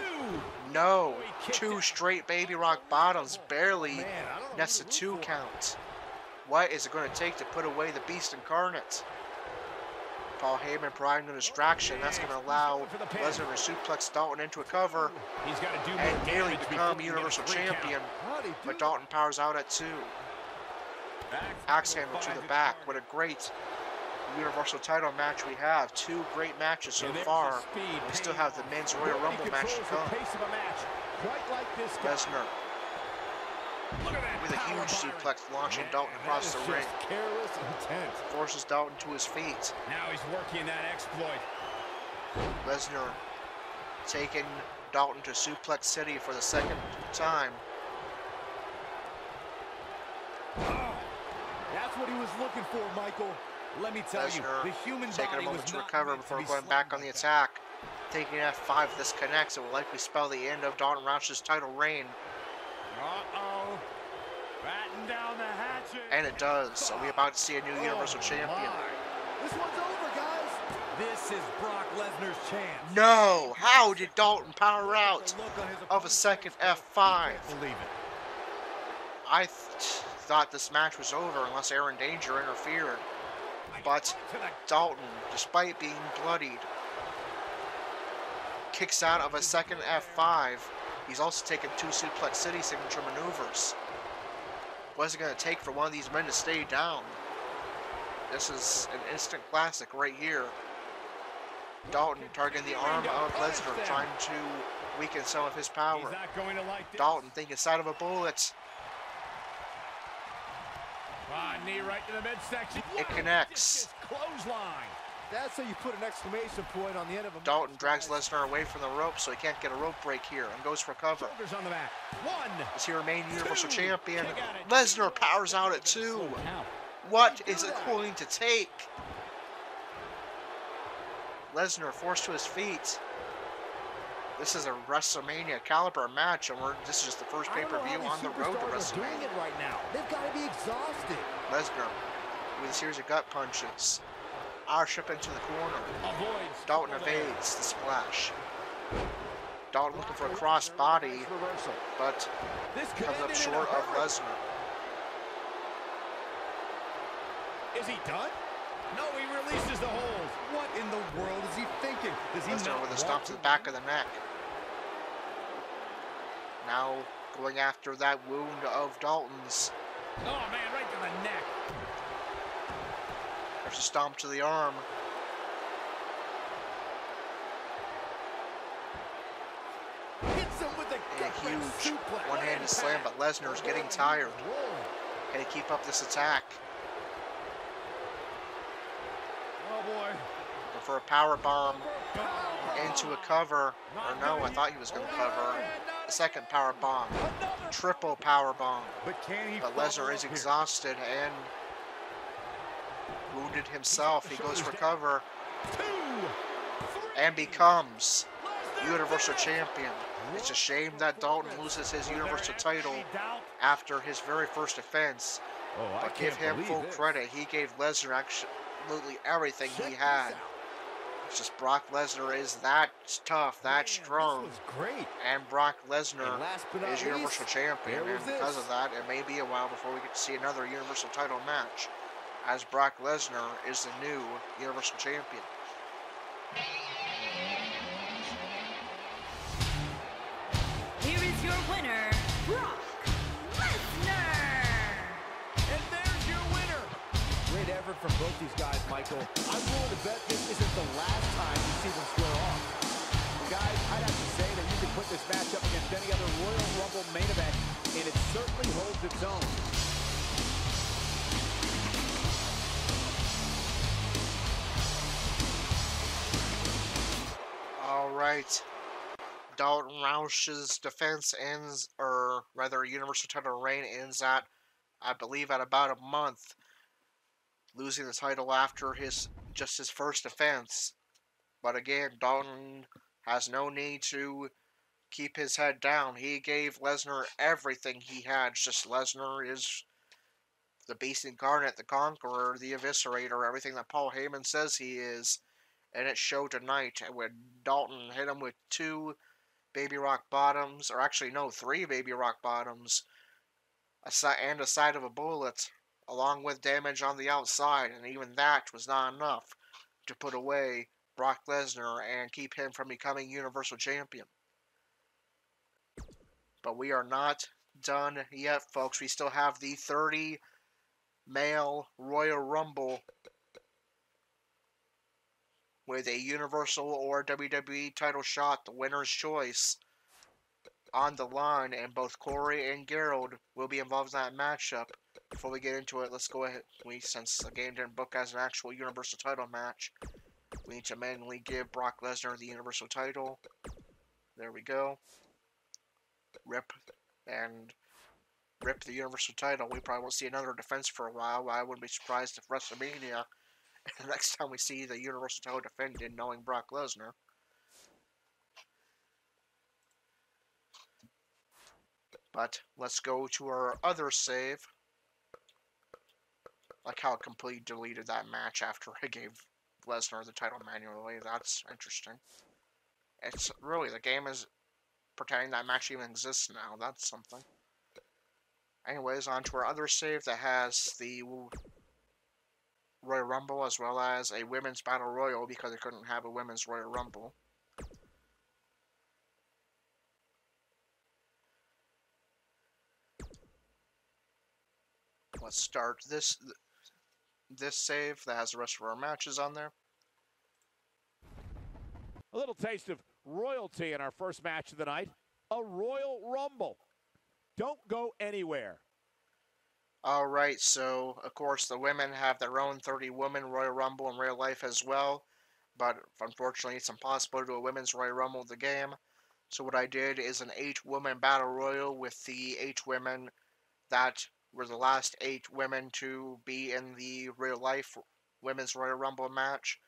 No, He kicked 2 it. straight Baby Rock Bottoms, barely Man, I don't know nets a who to 2 root for. count. What is it going to take to put away the Beast Incarnate? Paul Heyman providing a distraction. That's going to allow for the pin. Lesnar to suplex Dalton into a cover He's got to do more and nearly damage become before he Universal gets a 3 count. Champion. How'd he do But it? Dalton powers out at 2. Axe handle to the back. What a great Universal title match we have. 2 great matches so And there's far. the speed, We still pain. have the Men's Royal Nobody Rumble match to controls come. the pace of a match quite like this guy. Lesnar Look at that with a power huge byron. suplex launching Dalton That across is the just ring. careless intent. Forces Dalton to his feet. Now he's working that exploit. Lesnar taking Dalton to Suplex City for the 2nd time. That's what he was looking for, Michael. Let me tell you, Lesnar the human taking body a moment was to not recover meant to before be going slung back on the like that. attack. Taking F5, if this connects, it will likely spell the end of Dalton Roush's title reign. Uh-oh. Batten down the hatchet. And it does, so we're about to see a new Universal Oh, Champion. my. This one's over, guys. This is Brock Lesnar's chance. No! How did Dalton power out The look on his of a opponent's second face, F5? believe it. I thought this match was over unless Aaron Danger interfered. But Dalton, despite being bloodied, kicks out of a second F5. He's also taken 2 Suplex City signature maneuvers. What's it going to take for one of these men to stay down? This is an instant classic right here. Dalton targeting the arm of Lesnar, trying to weaken some of his He's power. not going to like this. Dalton thinking side of a bullet. Knee right to the midsection. It connects. Clothesline. That's how you put an exclamation point on the end of a Dalton drags Lesnar away from the rope so he can't get a rope break here and goes for cover. Shoulders on the mat. 1. As he remains Universal Two. Champion, Kick out it. Lesnar powers out at 2. What is it going to take? Lesnar forced to his feet. This is a WrestleMania caliber match, and this is just the first pay-per-view on the road to WrestleMania. Right now. They've got to be exhausted. Lesnar with a series of gut punches. Roush up into the corner. Avoids. Dalton evades the splash. Dalton looking for a cross body, but This could comes end up in short a of hurry. Lesnar. Is he done? No, he releases the hold. What in the world is he thinking? Does he Lesnar not with a want stomp to the back of the neck. Now going after that wound of Dalton's. Oh, man, right to the neck. There's a stomp to the arm. Hits him with a A gut-wrench huge suplex. one-handed slam, but Lesnar's getting tired. Can he keep up this attack? Oh, boy. Looking for a power bomb into a cover. Or no, I thought he was going to cover. A second power bomb. Triple power bomb. But can he But follow Lesnar is up here? exhausted and wounded himself. He goes for cover and becomes Universal Champion. It's a shame that Dalton loses his Universal title after his very first defense. Oh, I But give can't him believe full this. credit. He gave Lesnar absolutely everything Check he this had. out. It's just Brock Lesnar is that tough, that strong. This was great. And Brock Lesnar And last but not is Universal least, Champion, there was and because this. of that, it may be a while before we get to see another Universal title match, as Brock Lesnar is the new Universal Champion. Here is your winner, Brock Lesnar. And there's your winner. Great effort from both these guys, Michael. I'm willing to bet this isn't the last time you see them square off. Well, guys, I'd have to say that you can put this match up against any other Royal Rumble main event, and it certainly holds its own. All right. Dalton Roush's defense ends, or rather, Universal title reign ends at, I believe, at about a month, losing the title after his first defense. But again, Dalton has no need to keep his head down. He gave Lesnar everything he had. It's just Lesnar is the Beast Incarnate, the Conqueror, the Eviscerator, everything that Paul Heyman says he is. And it showed tonight when Dalton hit him with 2 Baby Rock Bottoms, or actually no, 3 Baby Rock Bottoms, and a side of a bullet, along with damage on the outside, and even that was not enough to put away Brock Lesnar and keep him from becoming Universal Champion. But we are not done yet, folks. We still have the 30 male Royal Rumble with a Universal or WWE title shot, the winner's choice, on the line, and both Corey and Gerald will be involved in that matchup. Before we get into it, let's go ahead. Since the game didn't book as an actual Universal title match, we need to manually give Brock Lesnar the Universal title. There we go. Rip the Universal title. We probably won't see another defense for a while. I wouldn't be surprised if WrestleMania, the next time we see the Universal title defended, knowing Brock Lesnar. But let's go to our other save. Like how it completely deleted that match after I gave Lesnar the title manually. That's interesting. It's really, the game is pretending that match even exists now. That's something. Anyways, on to our other save that has the Royal Rumble as well as a Women's Battle Royal, because they couldn't have a Women's Royal Rumble. Let's start this save that has the rest of our matches on there. A little taste of royalty in our first match of the night, a Royal Rumble. Don't go anywhere. All right, so of course the women have their own 30-woman Royal Rumble in real life as well, but unfortunately it's impossible to do a women's Royal Rumble in the game. So what I did is an 8-woman battle royal with the 8 women that were the last 8 women to be in the real life women's Royal Rumble match.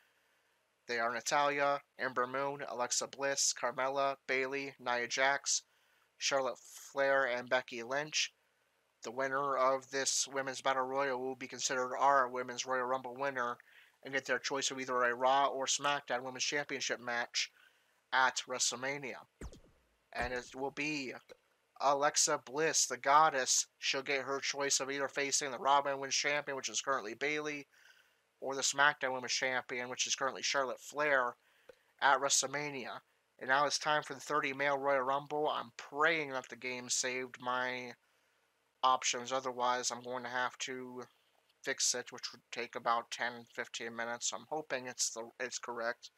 They are Natalya, Ember Moon, Alexa Bliss, Carmella, Bayley, Nia Jax, Charlotte Flair, and Becky Lynch. The winner of this Women's Battle Royal will be considered our Women's Royal Rumble winner and get their choice of either a Raw or SmackDown Women's Championship match at WrestleMania. And it will be Alexa Bliss, the goddess. She'll get her choice of either facing the Raw Women's Champion, which is currently Bayley, or the SmackDown Women's Champion, which is currently Charlotte Flair, at WrestleMania. And now it's time for the 30-male Royal Rumble. I'm praying that the game saved my options, otherwise I'm going to have to fix it, which would take about 10-15 minutes. I'm hoping it's correct.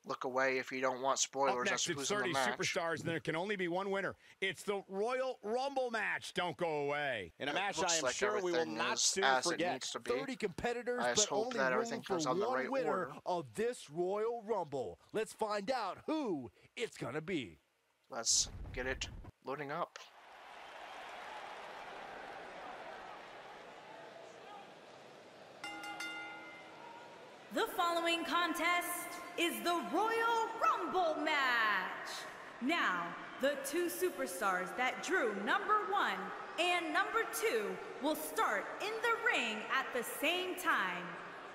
Look away if you don't want spoilers. Up next, as to it's who's in 30 the match. superstars, and there can only be one winner. It's the Royal Rumble match. Don't go away. In a It match I looks am like sure we will everything not is soon as it forget. needs to be. 30 competitors, I just but hope only that room everything for comes on the one right winner order. of this Royal Rumble. Let's find out who it's going to be. Let's get it loading up. The following contest is the Royal Rumble match. Now, the 2 superstars that drew number 1 and number 2 will start in the ring at the same time.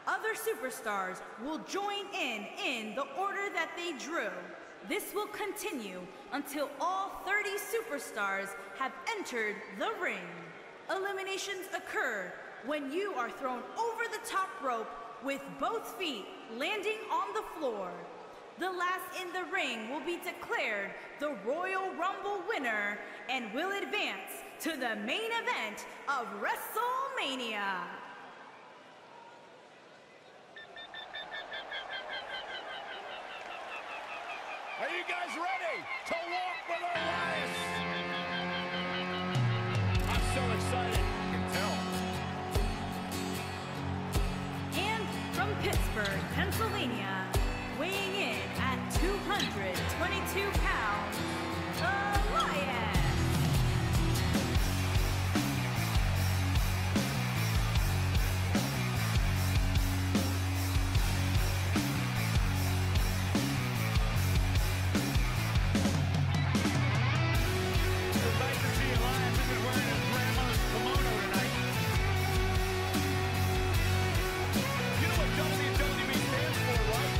Other superstars will join in the order that they drew. This will continue until all 30 superstars have entered the ring. Eliminations occur when you are thrown over the top rope with both feet landing on the floor. The last in the ring will be declared the Royal Rumble winner and will advance to the main event of WrestleMania. Are you guys ready to walk with Elias? I'm so excited. You can tell. And from Pittsburgh, Pennsylvania, weighing in at 222 pounds, Elias. It's nice to see Elias even wearing his grandmother's kimono tonight. You know what WWE stands for, right?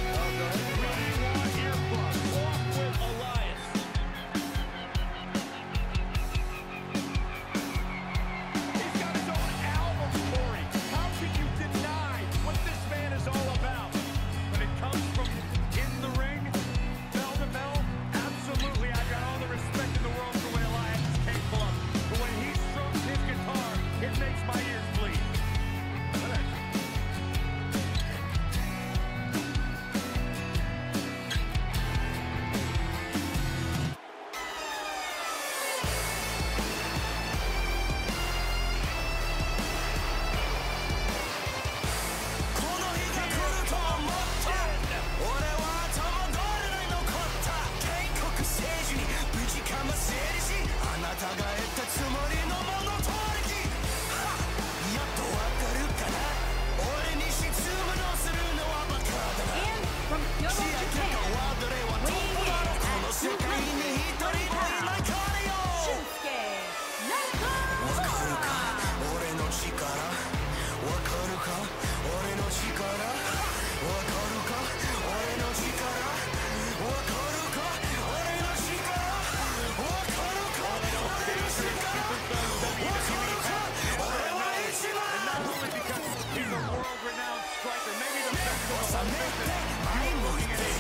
We want earplugs. Walk with Elias. He's got his own album story. How can you deny what this man is all about? When it comes from in the ring, bell to bell, absolutely, I got all the respect in the world for what Elias is capable of. But when he strums his guitar, it makes my ears bleed. And from Kyoto, Japan, weighing in at 220 pounds, Shinsuke Nakamura. And not only because he's a world-renowned striker, maybe the best of all time. I'm looking at his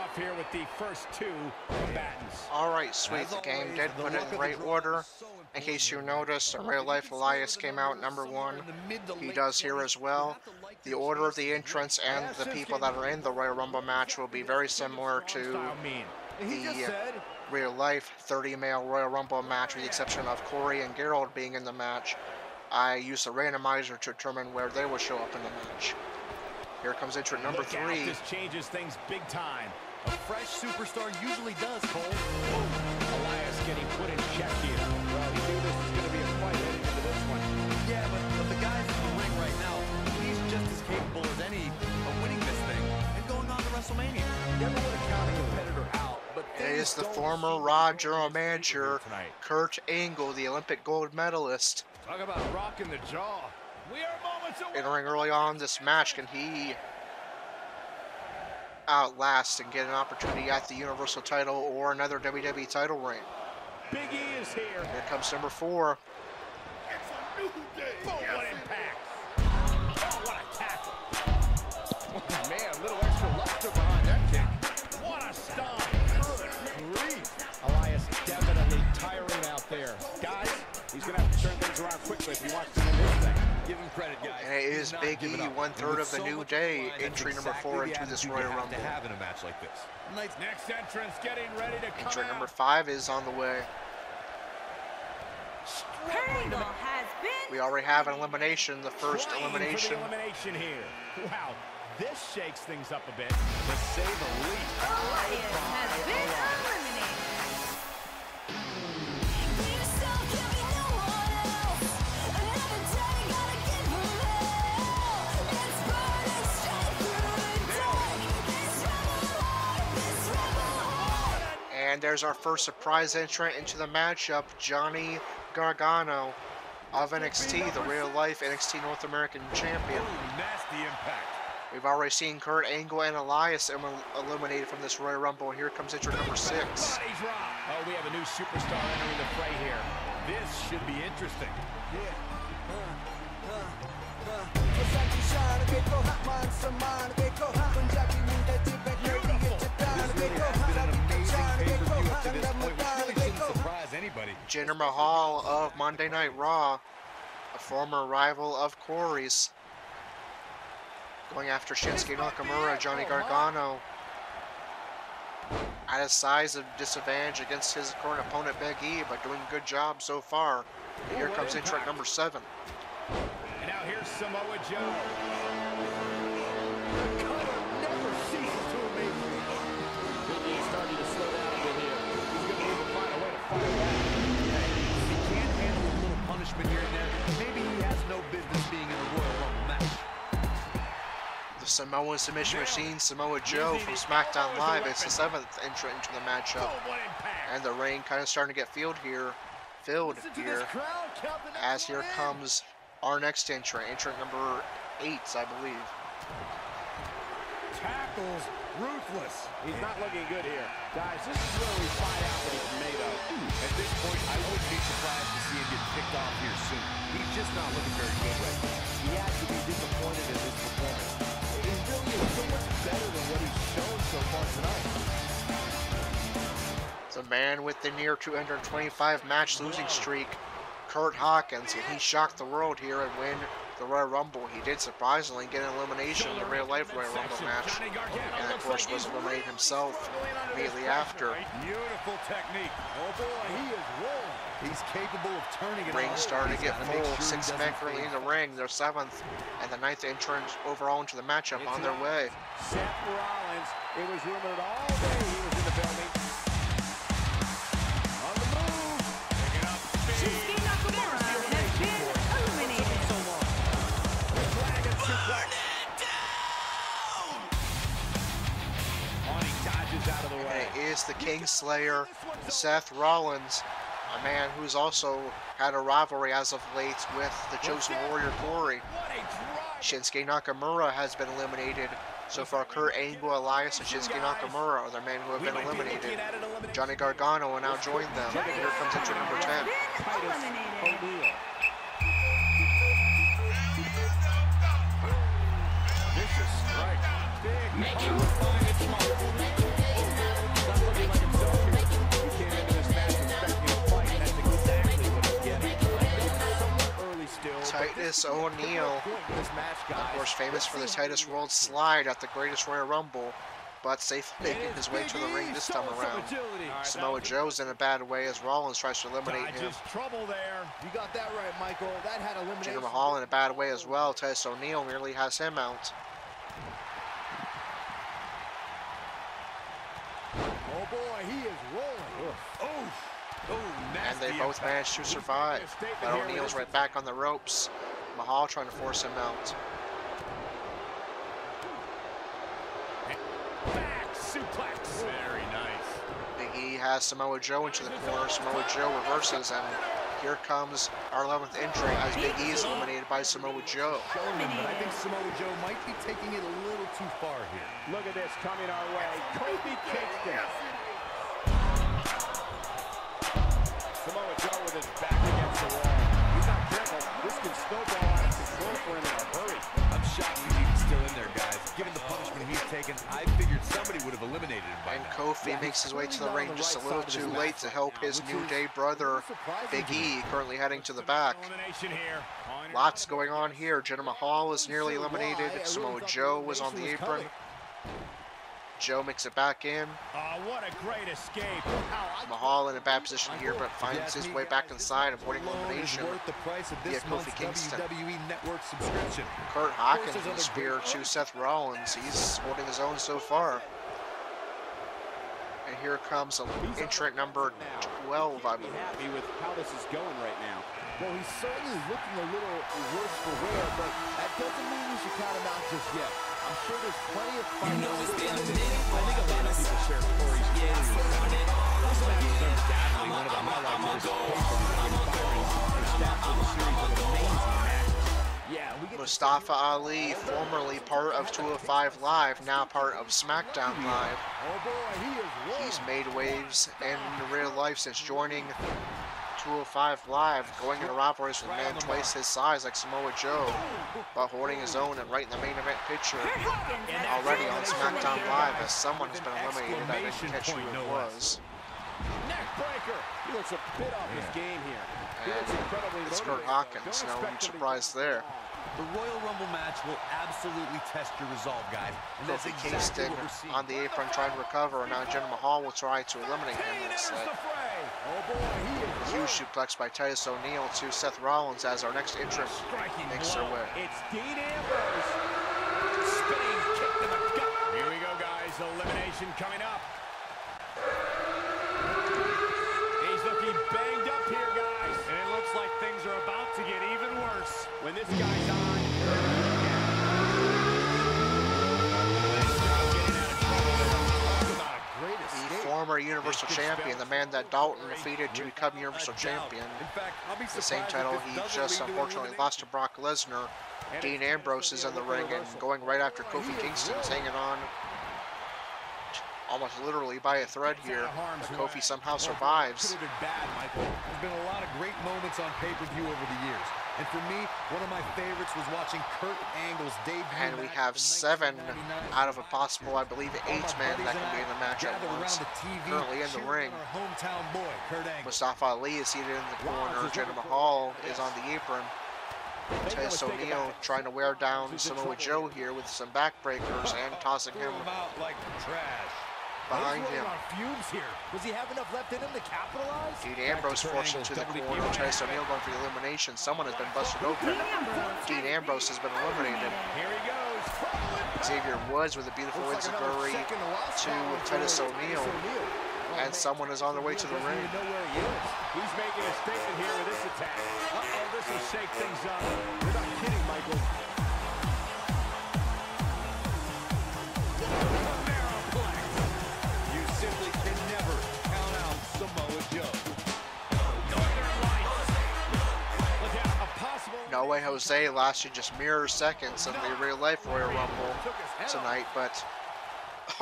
off here with the first two combatants. Alright, sweet. The game did put it in the right order. In case you noticed, in real life, Elias came out number 1. He does here as well. The order of the entrants and the people that are in the Royal Rumble match will be very similar to the real life 30-male Royal Rumble match, with the exception of Corey and Gerald being in the match. I used a randomizer to determine where they will show up in the match. Here comes entrant number 3. This changes things big time. A fresh superstar usually does, Cole. Elias getting put in check here. Well, he knew this was going to be a fight heading into this one. Yeah, but the guy's in the ring right now. He's just as capable as any of winning this thing and going on to WrestleMania. Never want to count a competitor out, but It is the former Raw General Manager, Kurt Angle, the Olympic gold medalist. Talk about rocking the jaw. We are moments away. Entering early on this match, can he outlast and get an opportunity at the Universal title or another WWE title reign? Big E is here. Here comes number 4. It's a new day. Oh, what impact. Oh, what a tackle. Oh, man, a little extra luster behind that kick. What a stomp. Good grief. Elias definitely tiring out there. Guys, he's going to have to turn things around quickly if he wants to win this thing. give him credit, guys. And it is Big E, 1/3 of the New Day, entry number 4 into this Royal Rumble. To have in a match like this. Next entrance getting ready to come Entry out. number 5 is on the way. Angle has been. We already have an elimination, the first Trying elimination. for the elimination here. Wow, this shakes things up a bit, to say the least. Elias has been eliminated. And there's our first surprise entrant into the matchup, Johnny Gargano of NXT, the real-life NXT North American Champion. Nasty impact. We've already seen Kurt Angle and Elias eliminated from this Royal Rumble, and here comes entrant number 6. Bodies rock. Oh, we have a new superstar entering the fray here. This should be interesting. Jinder Mahal of Monday Night Raw, a former rival of Corey's, going after Shinsuke Nakamura. Johnny Gargano at a size of disadvantage against his current opponent Big E, but doing a good job so far. And here comes entrant number 7. And now here's Samoa Joe. The cutter never ceases to amaze me. Big E's starting to slow down a bit here. He's going to need to find a way to fight back. He can't handle a little punishment here and there. Maybe he has no business being in a Royal Rumble match. The Samoan submission machine, Samoa Joe from SmackDown Live, is the 7th entrant into the matchup. And the ring kind of starting to get filled here as here comes our next entrant number 8, I believe. Tackles ruthless. He's not looking good here. Guys, this is where we find out what he's made of. At this point, I wouldn't be surprised to see him get picked off here soon. He's just not looking very good right now. He has to be disappointed in his performance. He really is so much better than what he's shown so far tonight. The man with the near 225 match losing streak, Kurt Hawkins, and he shocked the world here and win the Royal Rumble. He did surprisingly get an elimination in the real-life Royal Rumble match, and of course was eliminated himself immediately after. Beautiful technique. Oh boy, he is rolling. He's capable of turning it Ring on. starting to get He's gotta make full. sure he 6 men doesn't currently in fade. the ring, their 7th and the 9th entrant overall into the matchup on their way. Seth Rollins, it was rumored all day he was in the building. On the move. Picking up speed. Shinsuke Nakamura has been eliminated. So long. Dragon suplex. On, he dodges out of the way. And it is the Kingslayer, Seth Rollins, a man who's also had a rivalry as of late with the Chosen Warrior Corey. What a drive. Shinsuke Nakamura has been eliminated. So far, Kurt Angle, Elias, and Shinsuke Nakamura are the men who have been eliminated. Johnny Gargano will now join them. And here comes entrant number 10. Been eliminated. O'Neal. Vicious strike. Big. Titus O'Neil, of course famous for the Titus World Slide at the Greatest Royal Rumble, but safely making his way to the ring this time around. Samoa Joe's in a bad way as Rollins tries to eliminate him. Trouble there. You got that right, Michael. That had elimination. Jinder Mahal in a bad way as well. Titus O'Neil nearly has him out. Oh boy, he is rolling. And they both managed to survive. But O'Neil's right back on the ropes. Mahal trying to force him out. Back suplex. Very nice. Big E has Samoa Joe into the corner. Samoa Joe reverses, and here comes our 11th entrant as Big E is eliminated by Samoa Joe. But I think Samoa Joe might be taking it a little too far here. Look at this coming our way. Kofi Kingston. Samoa Joe with his back against the wall. He's not careful. This can snowball out of control for him in a hurry. I'm shocked he's even still in there, guys. Given the punishment he's taken, I figured somebody would have eliminated him by And now. Kofi makes his way to the ring just a little too late to help his New Day brother, Big E, currently heading to the back. Elimination here. Lots going on here. Jinder Mahal is nearly eliminated. Samoa Joe was on the apron. Joe makes it back in. What a great escape. Mahal in a bad position here, but finds his way back inside, avoiding elimination via Kofi Kingston. Network subscription. Kurt Hawkins with a spear to Seth Rollins. He's holding his own so far. And here comes entrant number 12, I believe. Happy with how this is going right now. Well, he's certainly looking a little worse for wear, but that doesn't mean we should count him out just yet. I'm sure there's plenty of fun. I think a lot of people share Corey's story. This match is undoubtedly one of the highlights of this pay-per-view, and staffed with a series of amazing matches. Yeah, we get Mustafa Ali, formerly part of 205 Live, now part of SmackDown Live. Oh boy, he is rolling. He's made waves in real life since joining 205 Live, going into rivalries with men twice his size like Samoa Joe, but holding his own and right in the main event picture already on SmackDown Live as someone has been eliminated. I didn't catch who it was. Neckbreaker. He looks a bit off his game here. He looks incredibly It's Kurt Hawkins, no surprise there. The Royal Rumble match will absolutely test your resolve, guys. And that's Kofi exactly Kingston what we're seeing. on the apron trying to recover, and now Jinder Mahal will try to eliminate him. It's a huge suplex by Titus O'Neil to Seth Rollins as our next entrant makes their way. It's Dean Ambrose. Spinning kick to the gut. Here we go, guys. Elimination coming up. He's looking banged up here, guys. And it looks like things are about to get even worse. When this guy's on. The former Universal Champion, the man that Dalton defeated to become Universal Champion. The same title he just unfortunately lost to Brock Lesnar. Dean Ambrose is in the ring and going right after Kofi Kingston, is hanging on almost literally by a thread here. But Kofi somehow survives. Could have been bad, Michael. There's been a lot of great moments on pay-per-view over the years. And for me, one of my favorites was watching Kurt Angle's debut. And we have 7 out of a possible, I believe, 8 men that can be in the match at once. Currently in the ring. Mustafa Ali is seated in the corner. Jinder Mahal is on the apron. Titus O'Neil trying to wear down Samoa Joe here with some backbreakers and tossing him behind him. Does he have enough left in him to capitalize? Dean Ambrose forced into the corner. Titus O'Neil going for the elimination. Someone has been busted open. Dean Ambrose has been eliminated. Here he goes. Xavier Woods with a beautiful enziguri to Titus O'Neil. And someone is on their way to the ring. He's making a statement here with this attack. Uh-oh, this will shake things up. You're not kidding, Michael. You simply can never count out Samoa Joe. No Way Jose lasted just mere seconds in the real life Royal Rumble tonight, but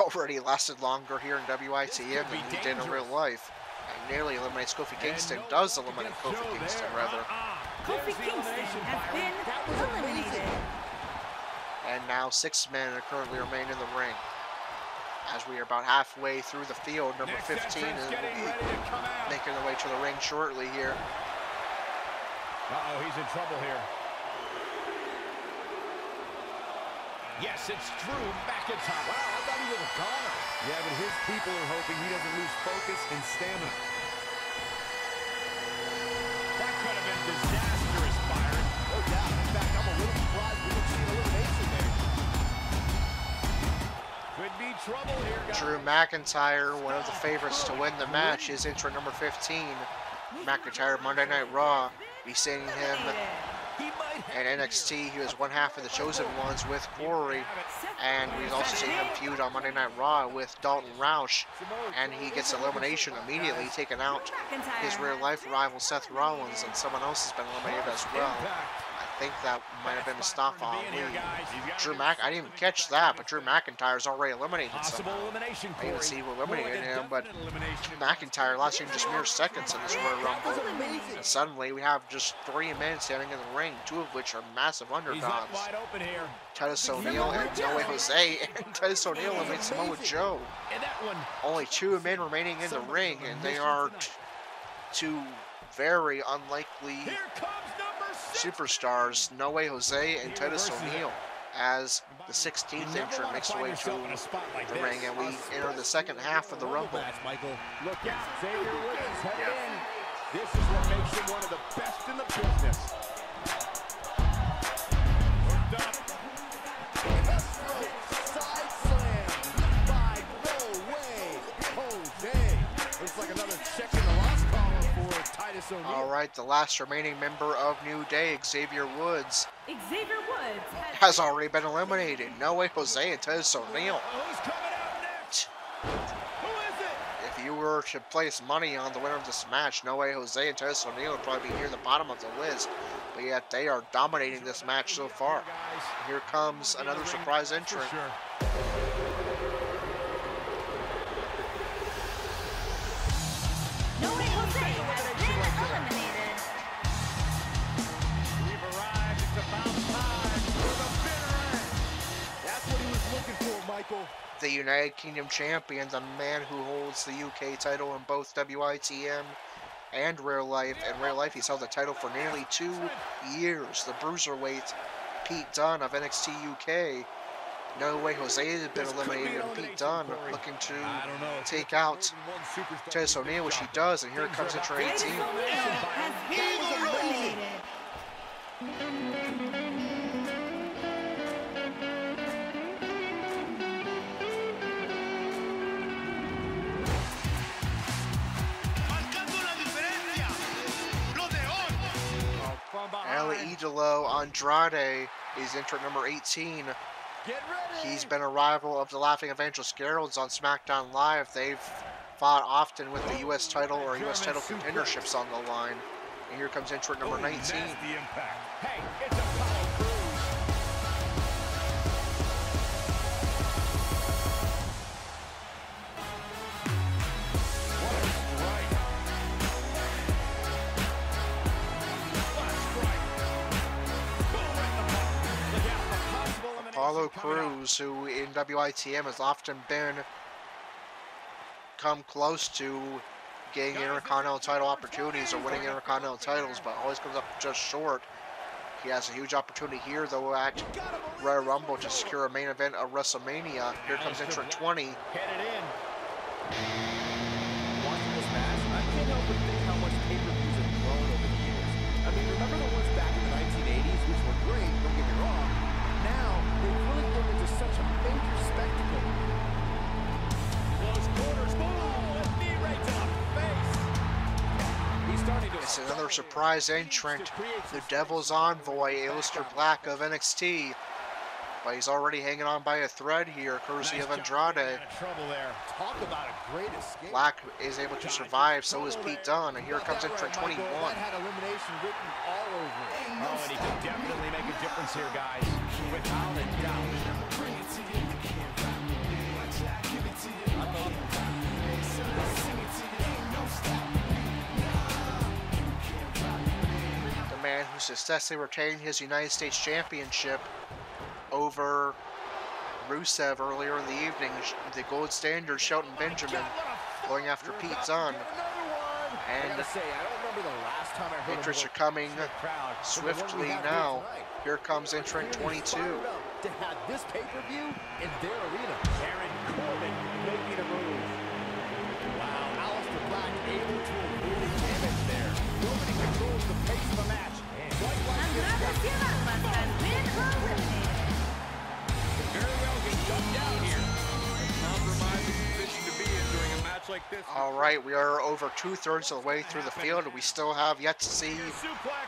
already lasted longer here in WITM than he did in real life. And nearly eliminates Kofi Kingston. Does eliminate Kofi Kingston, rather. Kofi Kingston has been eliminated. And now 6 men are currently remain in the ring. As we are about halfway through the field, number 15 is making their way to the ring shortly here. Uh-oh, he's in trouble here. Yes, it's Drew McIntyre. Wow, I thought he was a goner. Yeah, but his people are hoping he doesn't lose focus and stamina. That could have been disastrous, Byron. No doubt. In fact, I'm a little surprised we didn't see an elimination there. Could be trouble here, guys. Drew McIntyre, one of the favorites to win the match, is entrant number 15. McIntyre, Monday Night Raw. Be seeing him in NXT. He was one half of the Chosen Ones with Corey, and we've also seen him feud on Monday Night Raw with Dalton Roush, and he gets elimination immediately, taking out his real-life rival Seth Rollins, and someone else has been eliminated as well. I think that might have been Mustafa Ali. I didn't even catch that, but Drew McIntyre's already eliminated Possible somehow. elimination, I didn't Corey. see who eliminated him, but McIntyre lasting just mere seconds in this Royal Rumble. And suddenly we have just 3 men standing in the ring, 2 of which are massive He's underdogs. left wide open here. Titus O'Neil and No Way Jose, and Titus O'Neil eliminates Samoa Joe. And that one. Only 2 men remaining in the ring, and they are 2 very unlikely Here comes number 6. superstars, No Way Jose and Titus O'Neil, as the 16th entrant makes their way to the ring, and we enter the second half of the Rumble. Michael. Look out, Xavier Woods is headed in. This is what makes him one of the best in the business. Hooked up. Side slam by No Way Jose. Looks like another check in the loss column for Titus O'Neil. All right, the last remaining member of New Day, Xavier Woods, Xavier Woods has already been eliminated. No Way Jose and Titus O'Neil. Who's coming out next? Who is it? If you were to place money on the winner of this match, No Way Jose and Titus O'Neil would probably be near the bottom of the list, but yet they are dominating this match so far. Here comes another surprise entrant. Sure. No Way Jose has been eliminated. We've arrived. It's about time for the bitter end. That's what he was looking for, Michael. The United Kingdom champion, the man who holds the UK title in both WITM and Real Life. In Real Life, he's held the title for nearly 2 years. The Cruiserweight, Pete Dunne of NXT UK. No Way Jose has been eliminated, and Pete Dunne looking to take out Titus O'Neil, which he does, and here comes entrant 18. Titus O'Neil has been eliminated. El Idolo Andrade is entrant number 18. Get ready. He's been a rival of the Laughing Evangelist Gerald's on SmackDown Live. They've fought often with the U.S. title or U.S. title contenderships on the line. And here comes entrant number 19. That's the impact. Hey, it's Apollo Crews. Apollo Crews, who in WITM has often come close to getting Intercontinental title opportunities or winning Intercontinental titles, but always comes up just short. He has a huge opportunity here, though, at Royal Rumble to secure a main event of WrestleMania. Here comes entrant 20. Headed in. Watching this match, I can't help but think how much pay-per-views have grown over the years. I mean, remember the ones back in the 1980s, which were great, don't get me wrong. Now, they've really grown into such a major spectacle. Close quarters. Boom! Knee right to the face. He's starting to... It's another surprise entrant, the Devil's Envoy, Aleister Black of NXT. But he's already hanging on by a thread here, courtesy of Andrade. Trouble there. Talk about a great escape. Black is able to survive, so is Pete Dunne, and here comes entrant 21. That had elimination written all over it. Oh, and he can definitely make a difference here, guys. Without a doubt. The man who successfully retained his United States Championship over Rusev earlier in the evening, the gold standard Shelton Benjamin going after Pete Dunne. And entrants are coming swiftly now. Here comes entrant 22. to have this pay-per-view in their arena. Baron Corbin making a move. Wow, Aleister Black able to avoid damage there. Nobody controls the pace of the match. Quite like this Another guy. Giovanni has been eliminated. Very well get dumped out here. Compromising position to be in during a match like this. Alright, we are over 2/3 of the way through the field. We still have yet to see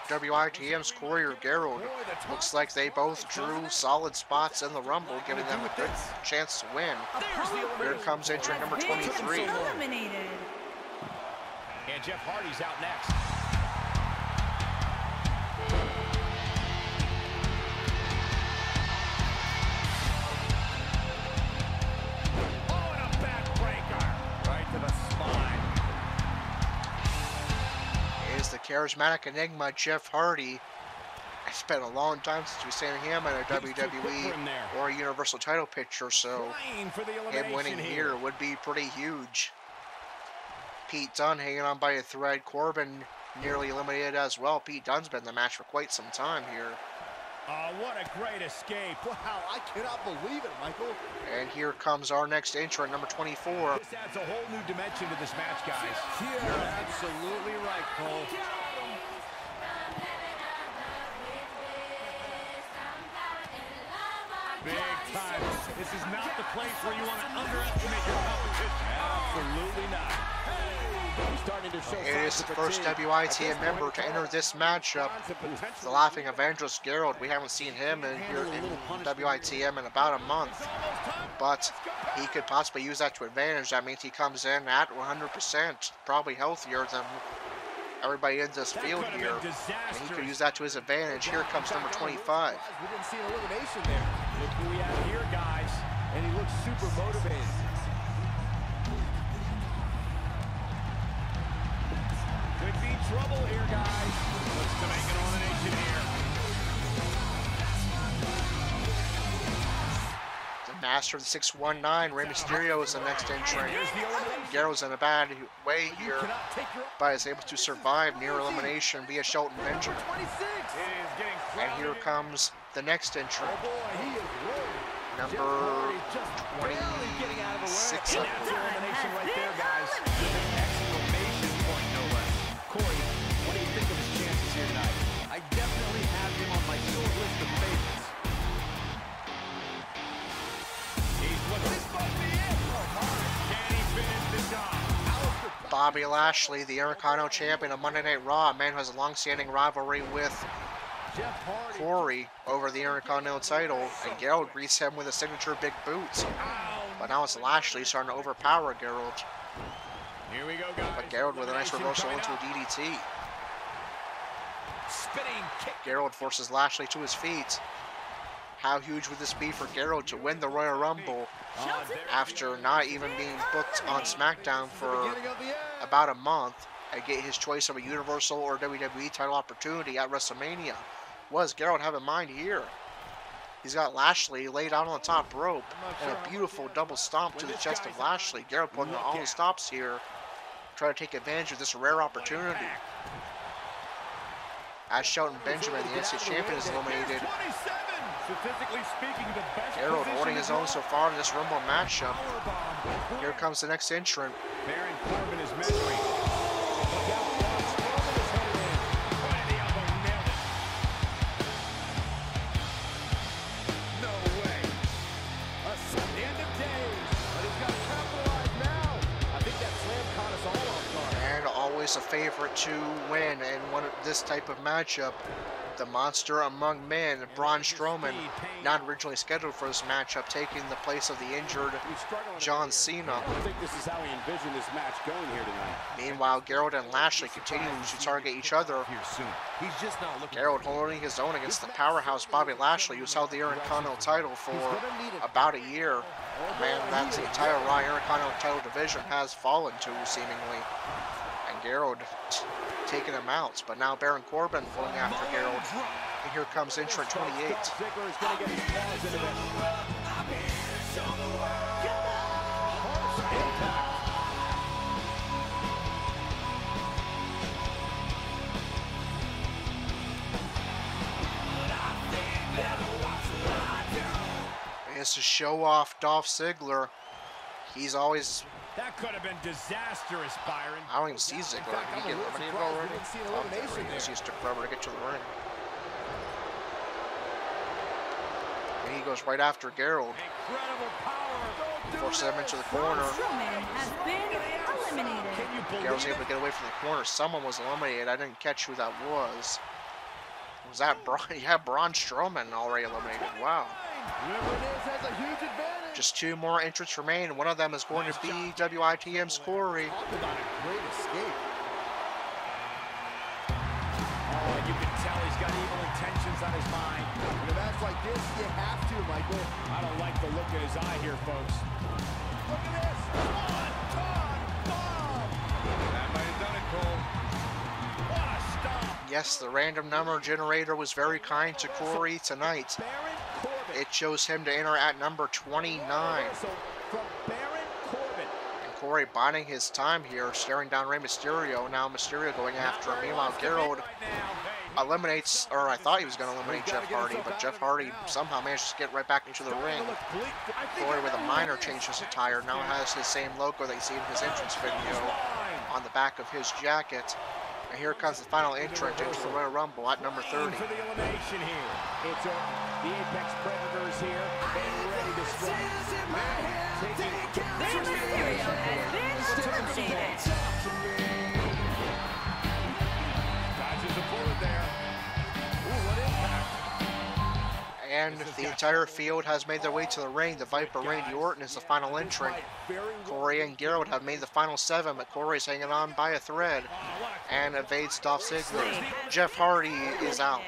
WITM's Corey or Gerald. Looks like they both drew solid spots in the Rumble, giving them a good chance to win. Here comes entrant number 23. Eliminated. And Jeff Hardy's out next. Oh, and a backbreaker. Right to the spine. Is the charismatic enigma Jeff Hardy. It's been a long time since we've seen him in a WWE or a Universal title picture, so Trying for the him winning elimination here would be pretty huge. Pete Dunne hanging on by a thread. Corbin nearly eliminated as well. Pete Dunne's been in the match for quite some time here. Oh, what a great escape. Wow, I cannot believe it, Michael. And here comes our next entrant, number 24. This adds a whole new dimension to this match, guys. You're absolutely right, Cole. Big time. This is not the place where you want to underestimate your competition. Absolutely not. He's starting to show It is the first WITM member to enter this matchup. The Laughing Evangelist Gerald. We haven't seen him in here in WITM in about a month. But he could possibly use that to advantage. That means he comes in at 100%, probably healthier than everybody in this field here. And he could use that to his advantage. Here comes number 25. We didn't see an elimination there. Look who we have here, guys. And he looks super motivated. Could be trouble here, guys. Looks to make an elimination here. The master of the 619, Rey Mysterio, is the next entrant. Gerald's in a bad way here, but is able to survive near elimination via Shelton Benjamin. And here comes the next entrant, number 26. And that's an elimination right there, guys. With an exclamation point, no less. Corey, what do you think of his chances here tonight? I definitely have him on my short list of favorites. He's looking supposed to be in. Can he finish the job? Bobby Lashley, the Intercontinental Champion of Monday Night Raw, a man who has a long-standing rivalry with Corey over the Intercontinental title, and Gerald greets him with a signature big boot. But now it's Lashley starting to overpower Gerald. Here we go, guys. But Gerald with a nice reversal into a DDT. Spinning kick. Gerald forces Lashley to his feet. How huge would this be for Gerald to win the Royal Rumble after not even being booked on SmackDown for about a month and get his choice of a Universal or WWE title opportunity at WrestleMania? What does Gerald have in mind here? He's got Lashley laid out on the top rope and a beautiful double stomp to the chest of Lashley. Gerald putting all the stops here, trying to take advantage of this rare opportunity. As Shelton Benjamin, the NXT champion, is eliminated. Statistically speaking, the best Gerald holding his own so far in this Rumble matchup. Here comes the next entrant. Baron Corbin is measuring. Look out, Braun Strowman is headed in. Point of the elbow, nailed it. No way. The end of days. But he's got to capitalize now. I think that slam caught us all off guard. And always a favorite to win in this type of matchup. The monster among men, Braun Strowman, not originally scheduled for this matchup, taking the place of the injured John Cena. I think this is how he envisioned this match going here tonight. Meanwhile, Gerald and Lashley continue to target each other. Here soon. He's just not looking. Gerald holding his own against the powerhouse Bobby Lashley, who's held the Intercontinental title for about a year. Man, that's the entire Raw Intercontinental title division has fallen to, seemingly. And Gerald taking him out, but now Baron Corbin going after Gerald. And here comes entrant 28. Ziggler is going to get his claws into this. Harsh impact. tries to show off Dolph Ziggler. He's always... That could have been disastrous, Byron. I don't even see Ziggler. Did he get eliminated already? Oh, there he is. He just took forever to get to the ring. And he goes right after Gerald. Incredible power. Forces him into the corner. Strowman has been eliminated. Gerald's able to get away from the corner. Someone was eliminated. I didn't catch who that was. Was that Braun? Yeah, Braun Strowman already eliminated. Wow. Whoever it is has a huge advantage. Just 2 more entrants remain. One of them is going to be WITM's Corey. Talk about a great escape. Oh, you can tell he's got evil intentions on his mind. In a match like this, you have to, Michael. I don't like the look in his eye here, folks. Look at this. One, bomb. That might have done it, Cole. What a stomp. Yes, the random number generator was very kind to Corey tonight. Baron Corbin. It chose him to enter at number 29. So from Baron Corbin. And Corey biding his time here, staring down Rey Mysterio. Now Mysterio going after him. Meanwhile, Gerald eliminates, or I thought he was going to eliminate Jeff Hardy, but Jeff Hardy somehow managed to get right back into the ring. Corey with a minor change to his attire now has the same logo that you see in his entrance video on the back of his jacket. And here comes the final entrant into the Royal Rumble at number 30. For the elimination here. It's the Apex Predators here, and ready to strike. Rey Mysterio has been eliminated. Dodges a bullet there. Ooh, what impact. And the entire field has made their way to the ring. The Viper Randy Orton is the final entrant. Corey and Gerald have made the final 7, but Corey's hanging on by a thread and evades Dolph Ziggler. Jeff Hardy is out,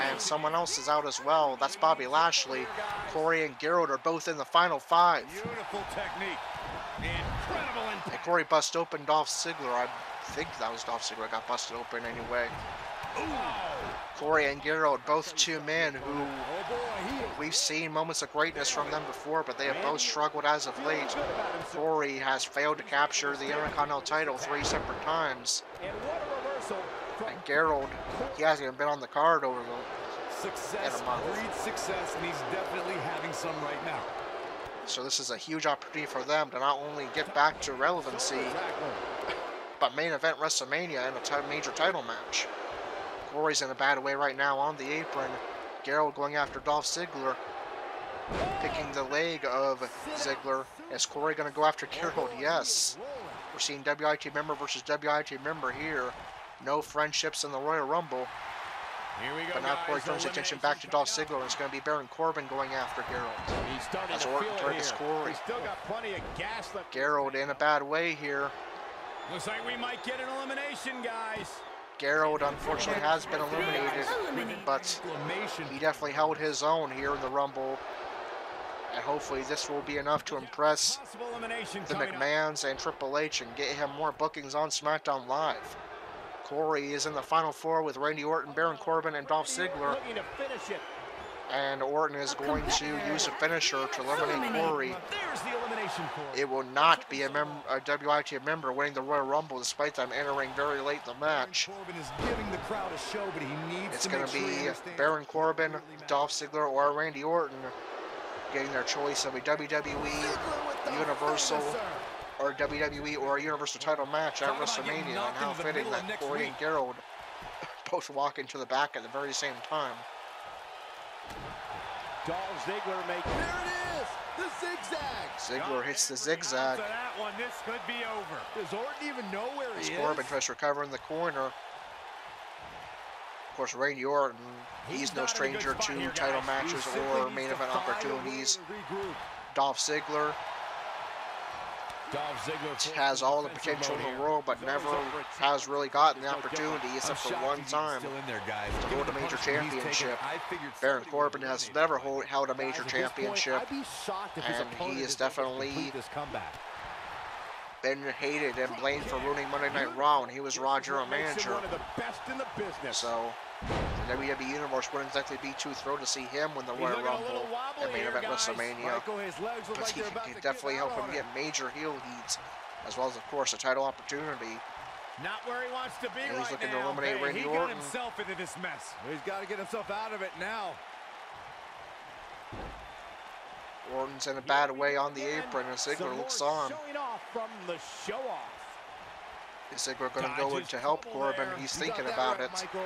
and someone else is out as well. That's Bobby Lashley. Corey and Gerald are both in the final 5. Beautiful technique. Incredible impact. And Corey busted open Dolph Ziggler. I think that was Dolph Ziggler got busted open anyway. Corey and Gerald, both 2 men who we've seen moments of greatness from them before, but they have both struggled as of late. Corey has failed to capture the Intercontinental title 3 separate times. And Gerald, he hasn't even been on the card over Success breeds success, and he's definitely having some right now. So this is a huge opportunity for them to not only get back to relevancy, but main event WrestleMania in a major title match. Corey's in a bad way right now on the apron. Gerald going after Dolph Ziggler, picking the leg of Ziggler. Is Corey going to go after Gerald? Yes. We're seeing WIT member versus WIT member here. No friendships in the Royal Rumble. Here we go, But now Corey turns attention back to Dolph Ziggler, and it's going to be Baron Corbin going after Gerald. He's starting As to Orton feel it targets here. Corey. He's still got plenty of gas left. Gerald in a bad way here. Looks like we might get an elimination, guys. Gerald unfortunately has been eliminated, but he definitely held his own here in the Rumble. And hopefully this will be enough to impress Possible elimination the coming up. McMahons and Triple H and get him more bookings on SmackDown Live. Corey is in the final 4 with Randy Orton, Baron Corbin, and Dolph Ziggler. Looking to finish it. And Orton is going to use a finisher to eliminate Corey. There's the elimination cord. It will not be a WIT member winning the Royal Rumble despite them entering very late in the match. Corbin is giving the crowd a show, but he needs It's to going make to sure he be understands Baron Corbin, what really Dolph Ziggler, or Randy Orton getting their choice of a WWE, Universal, or WWE or a Universal title match at WrestleMania. And how fitting that Corey and Gerald both walk into the back at the very same time. Dolph Ziggler making. There it is! The zigzag! Ziggler hits the zigzag. After that one, this could be over. Does Orton even know where As he Corbin is? tries to recover in the corner. Of course, Randy Orton, he's no not in a good stranger spot to here, title guys. matches He simply or needs main to event find a way opportunities. to regroup. Dolph Ziggler Dolph Ziggler has all the potential in the world, but never has really gotten the opportunity, except for one time, Still in there, guys. to hold a major championship. Baron Corbin has never held a major championship, I'd be shocked if his and opponent he is is able to definitely complete this comeback. been hated and blamed for ruining Monday Night Raw, and he was Raw General Manager. One of the best in the business. So the WWE Universe wouldn't exactly be too thrilled to see him win the Royal Rumble and main event WrestleMania. Michael, his legs look But like he they're about can to definitely give help out him on get major heel heats, as well as, of course, a title opportunity. not where he wants to be And he's right looking to now. eliminate Randy he Orton. got himself into this mess. He's got to get himself out of it now. Orton's in a bad way on the apron, and Ziggler looks on. Showing off from the show-off. Is Ziggler going to go in to help Corbin? He's thinking about it, Michael.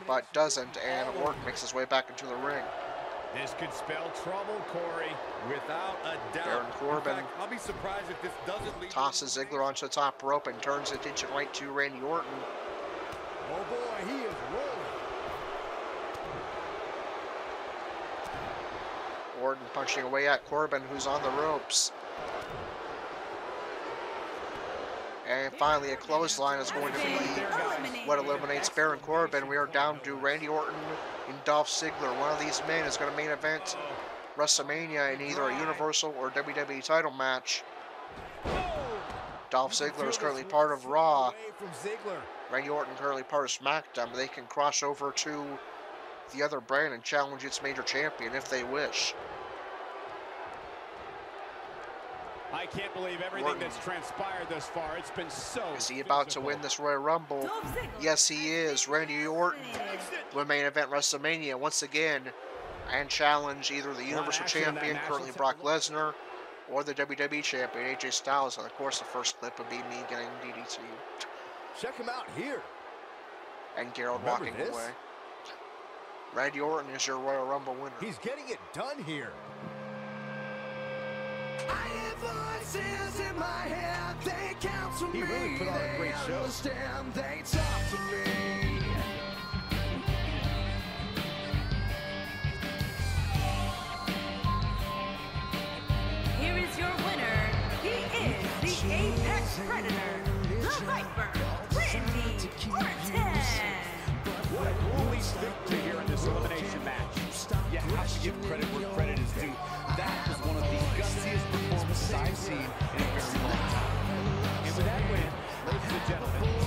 but doesn't, and Orton makes his way back into the ring. This could spell trouble, Corey. Without a doubt. Baron Corbin in fact, I'll be surprised if this doesn't lead tosses Ziggler onto the top rope and turns attention right to Randy Orton. Oh boy, he is rolling. Orton punching away at Corbin, who's on the ropes. And finally, a clothesline is going to be what eliminates Baron Corbin. We are down to Randy Orton and Dolph Ziggler. One of these men is going to main event WrestleMania in either a Universal or WWE title match. Dolph Ziggler is currently part of Raw. Randy Orton currently part of SmackDown, but they can cross over to the other brand and challenge its major champion if they wish. I can't believe everything that's transpired thus far. It's been so Is he about to win this Royal Rumble? Yes, he is. Randy Orton will main event WrestleMania once again and challenge either the Universal Champion, currently Brock Lesnar, or the WWE Champion, AJ Styles. And of course, the first clip would be me getting DDT. Check him out here. And Gerald Remember walking this? away. Randy Orton is your Royal Rumble winner. He's getting it done here. Voices in my head, they counsel He really put on a great show. Understand, they talk to me. Here is your winner. He is the Apex Predator, the Viper, Randy Orton. What a holy victory here in this elimination match. You have to give credit where credit is due. That was one of the gutsiest performances I've seen in a very long time. And with that win, ladies and gentlemen, we are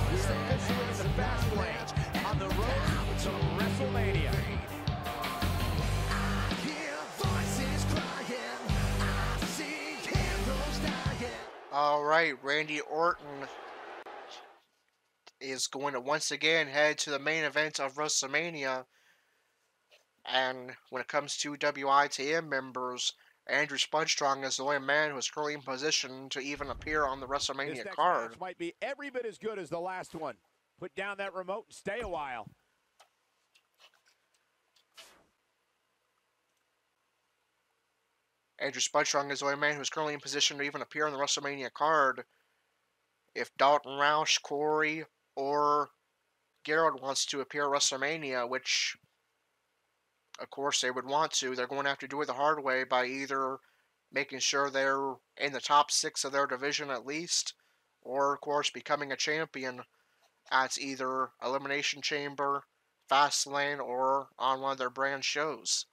officially in the fast lane on the road to WrestleMania. I hear voices crying, I see heroes dying. All right, Randy Orton is going to once again head to the main event of WrestleMania. And when it comes to WITM members, Andrew Spudstrong is the only man who is currently in position to even appear on the This WrestleMania next card. match might be every bit as good as the last one. Put down that remote and stay a while. Andrew Spudstrong is the only man who is currently in position to even appear on the WrestleMania card. If Dalton, Roush, Corey, or Gerald wants to appear at WrestleMania, which of course they would want to, they're going to have to do it the hard way by either making sure they're in the top 6 of their division at least, or of course becoming a champion at either Elimination Chamber, Fastlane, or on one of their brand shows.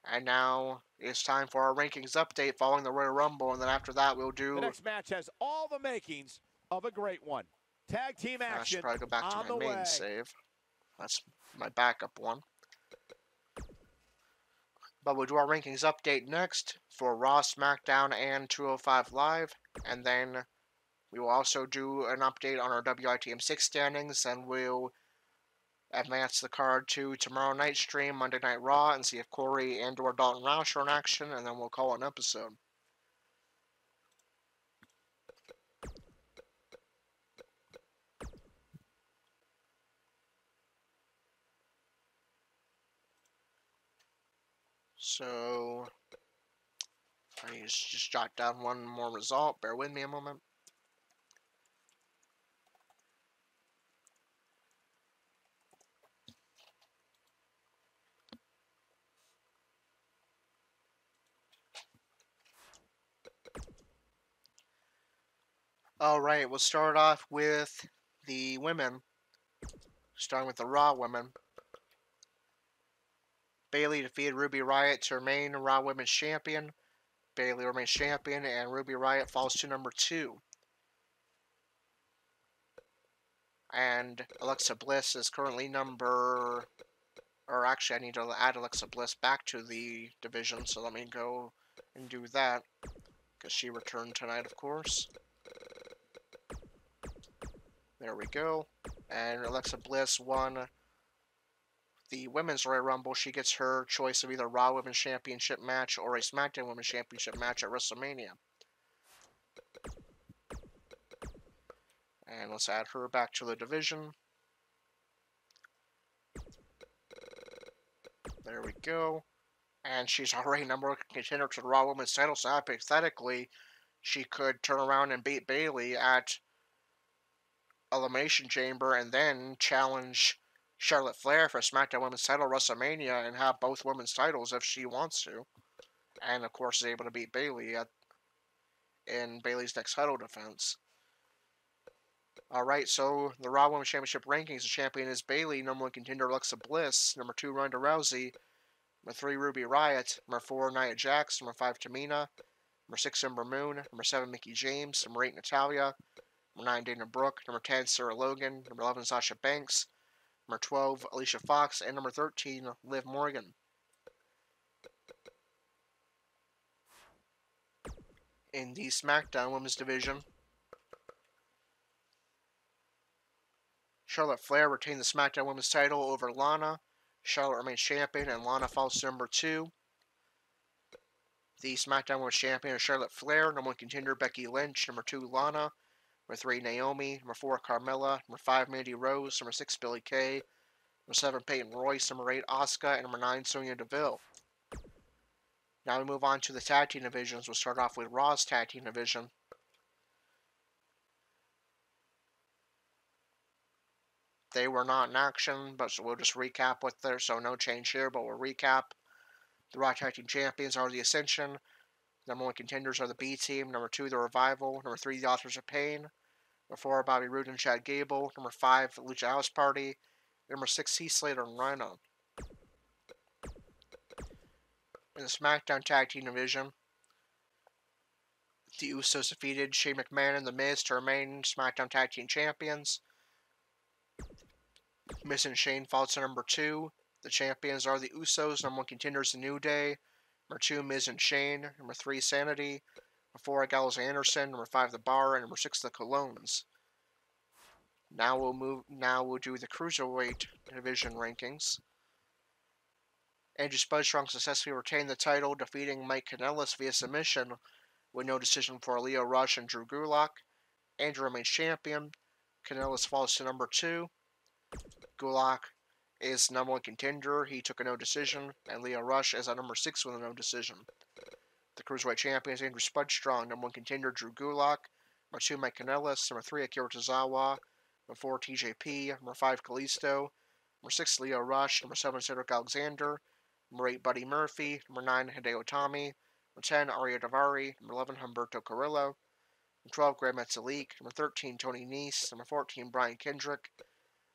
And now it's time for our rankings update following the Royal Rumble, and then after that we'll do... The next match has all the makings of a great one. Tag team I action should probably go back to on my the main way. save. That's my backup one. But we'll do our rankings update next for Raw, SmackDown, and 205 Live. And then we will also do an update on our WITM 6 standings, and we'll advance the card to tomorrow night's stream, Monday Night Raw, and see if Corey and or Dalton Roush are in action, and then we'll call it an episode. So, I need to just jot down one more result. Bear with me a moment. Alright, we'll start off with the women. Starting with the Raw women. Bayley defeated Ruby Riott to remain Raw Women's Champion. Bayley remains champion, and Ruby Riott falls to number 2. And Alexa Bliss is currently number... Or actually, I need to add Alexa Bliss back to the division, so let me go and do that. Because she returned tonight, of course. There we go. And Alexa Bliss won the Women's Royal Rumble, she gets her choice of either Raw Women's Championship match or a SmackDown Women's Championship match at WrestleMania. And let's add her back to the division. There we go. And she's already number one contender to the Raw Women's title, so hypothetically, she could turn around and beat Bayley at Elimination Chamber and then challenge Charlotte Flair for SmackDown Women's title at WrestleMania and have both women's titles if she wants to. And of course is able to beat Bayley in Bayley's next title defense. Alright, so the Raw Women's Championship rankings, the champion is Bayley, number 1 contender Alexa Bliss, number 2 Ronda Rousey, number 3 Ruby Riott, number 4 Nia Jax, number 5 Tamina, number 6 Ember Moon, number 7 Mickie James, number 8 Natalya, number 9 Dana Brooke, number 10 Sarah Logan, number 11 Sasha Banks, number 12 Alicia Fox, and number 13 Liv Morgan. In the SmackDown Women's division, Charlotte Flair retained the SmackDown Women's title over Lana. Charlotte remains champion, and Lana falls to number 2. The SmackDown Women's Champion is Charlotte Flair, number 1 contender Becky Lynch, number 2 Lana, number 3 Naomi, number 4 Carmella, number 5 Mandy Rose, number 6 Billie Kay, number 7 Peyton Royce, number 8 Asuka, and number 9 Sonya Deville. Now we move on to the tag team divisions. We'll start off with Raw's tag team division. They were not in action, but we'll just recap what there. So no change here, but we'll recap. The Raw Tag Team Champions are the Ascension. Number 1 contenders are the B Team. Number 2, the Revival. Number 3, the Authors of Pain. Number 4, Bobby Roode and Chad Gable. Number 5, the Lucha House Party. Number 6, Heath Slater and Rhino. In the SmackDown Tag Team division, the Usos defeated Shane McMahon and The Miz to remain SmackDown Tag Team Champions. Miz and Shane fall to number 2. The champions are the Usos. Number 1 contenders, The New Day. Number 2, Miz and Shane. Number 3, Sanity. Number 4, Gallows and Anderson. Number 5, The Bar. And number 6, The Colognes. Now we'll do the Cruiserweight division rankings. Andrew Spudstrong successfully retained the title, defeating Mike Kanellis via submission with no decision for Lio Rush and Drew Gulak. Andrew remains champion. Kanellis falls to number 2. Gulak is number 1 contender. He took a no decision. And Lio Rush is at number 6 with a no decision. The Cruiserweight champion is Andrew Spudstrong. Number 1 contender Drew Gulak. Number 2 Mike Kanellis. Number 3 Akira Tozawa. Number 4 TJP. Number 5 Kalisto. Number 6 Lio Rush. Number 7 Cedric Alexander. Number 8 Buddy Murphy. Number 9 Hideo Itami. Number 10 Arya Davari. Number 11 Humberto Carrillo. Number 12 Graham Metzelik. Number 13 Tony Nese. Number 14 Brian Kendrick.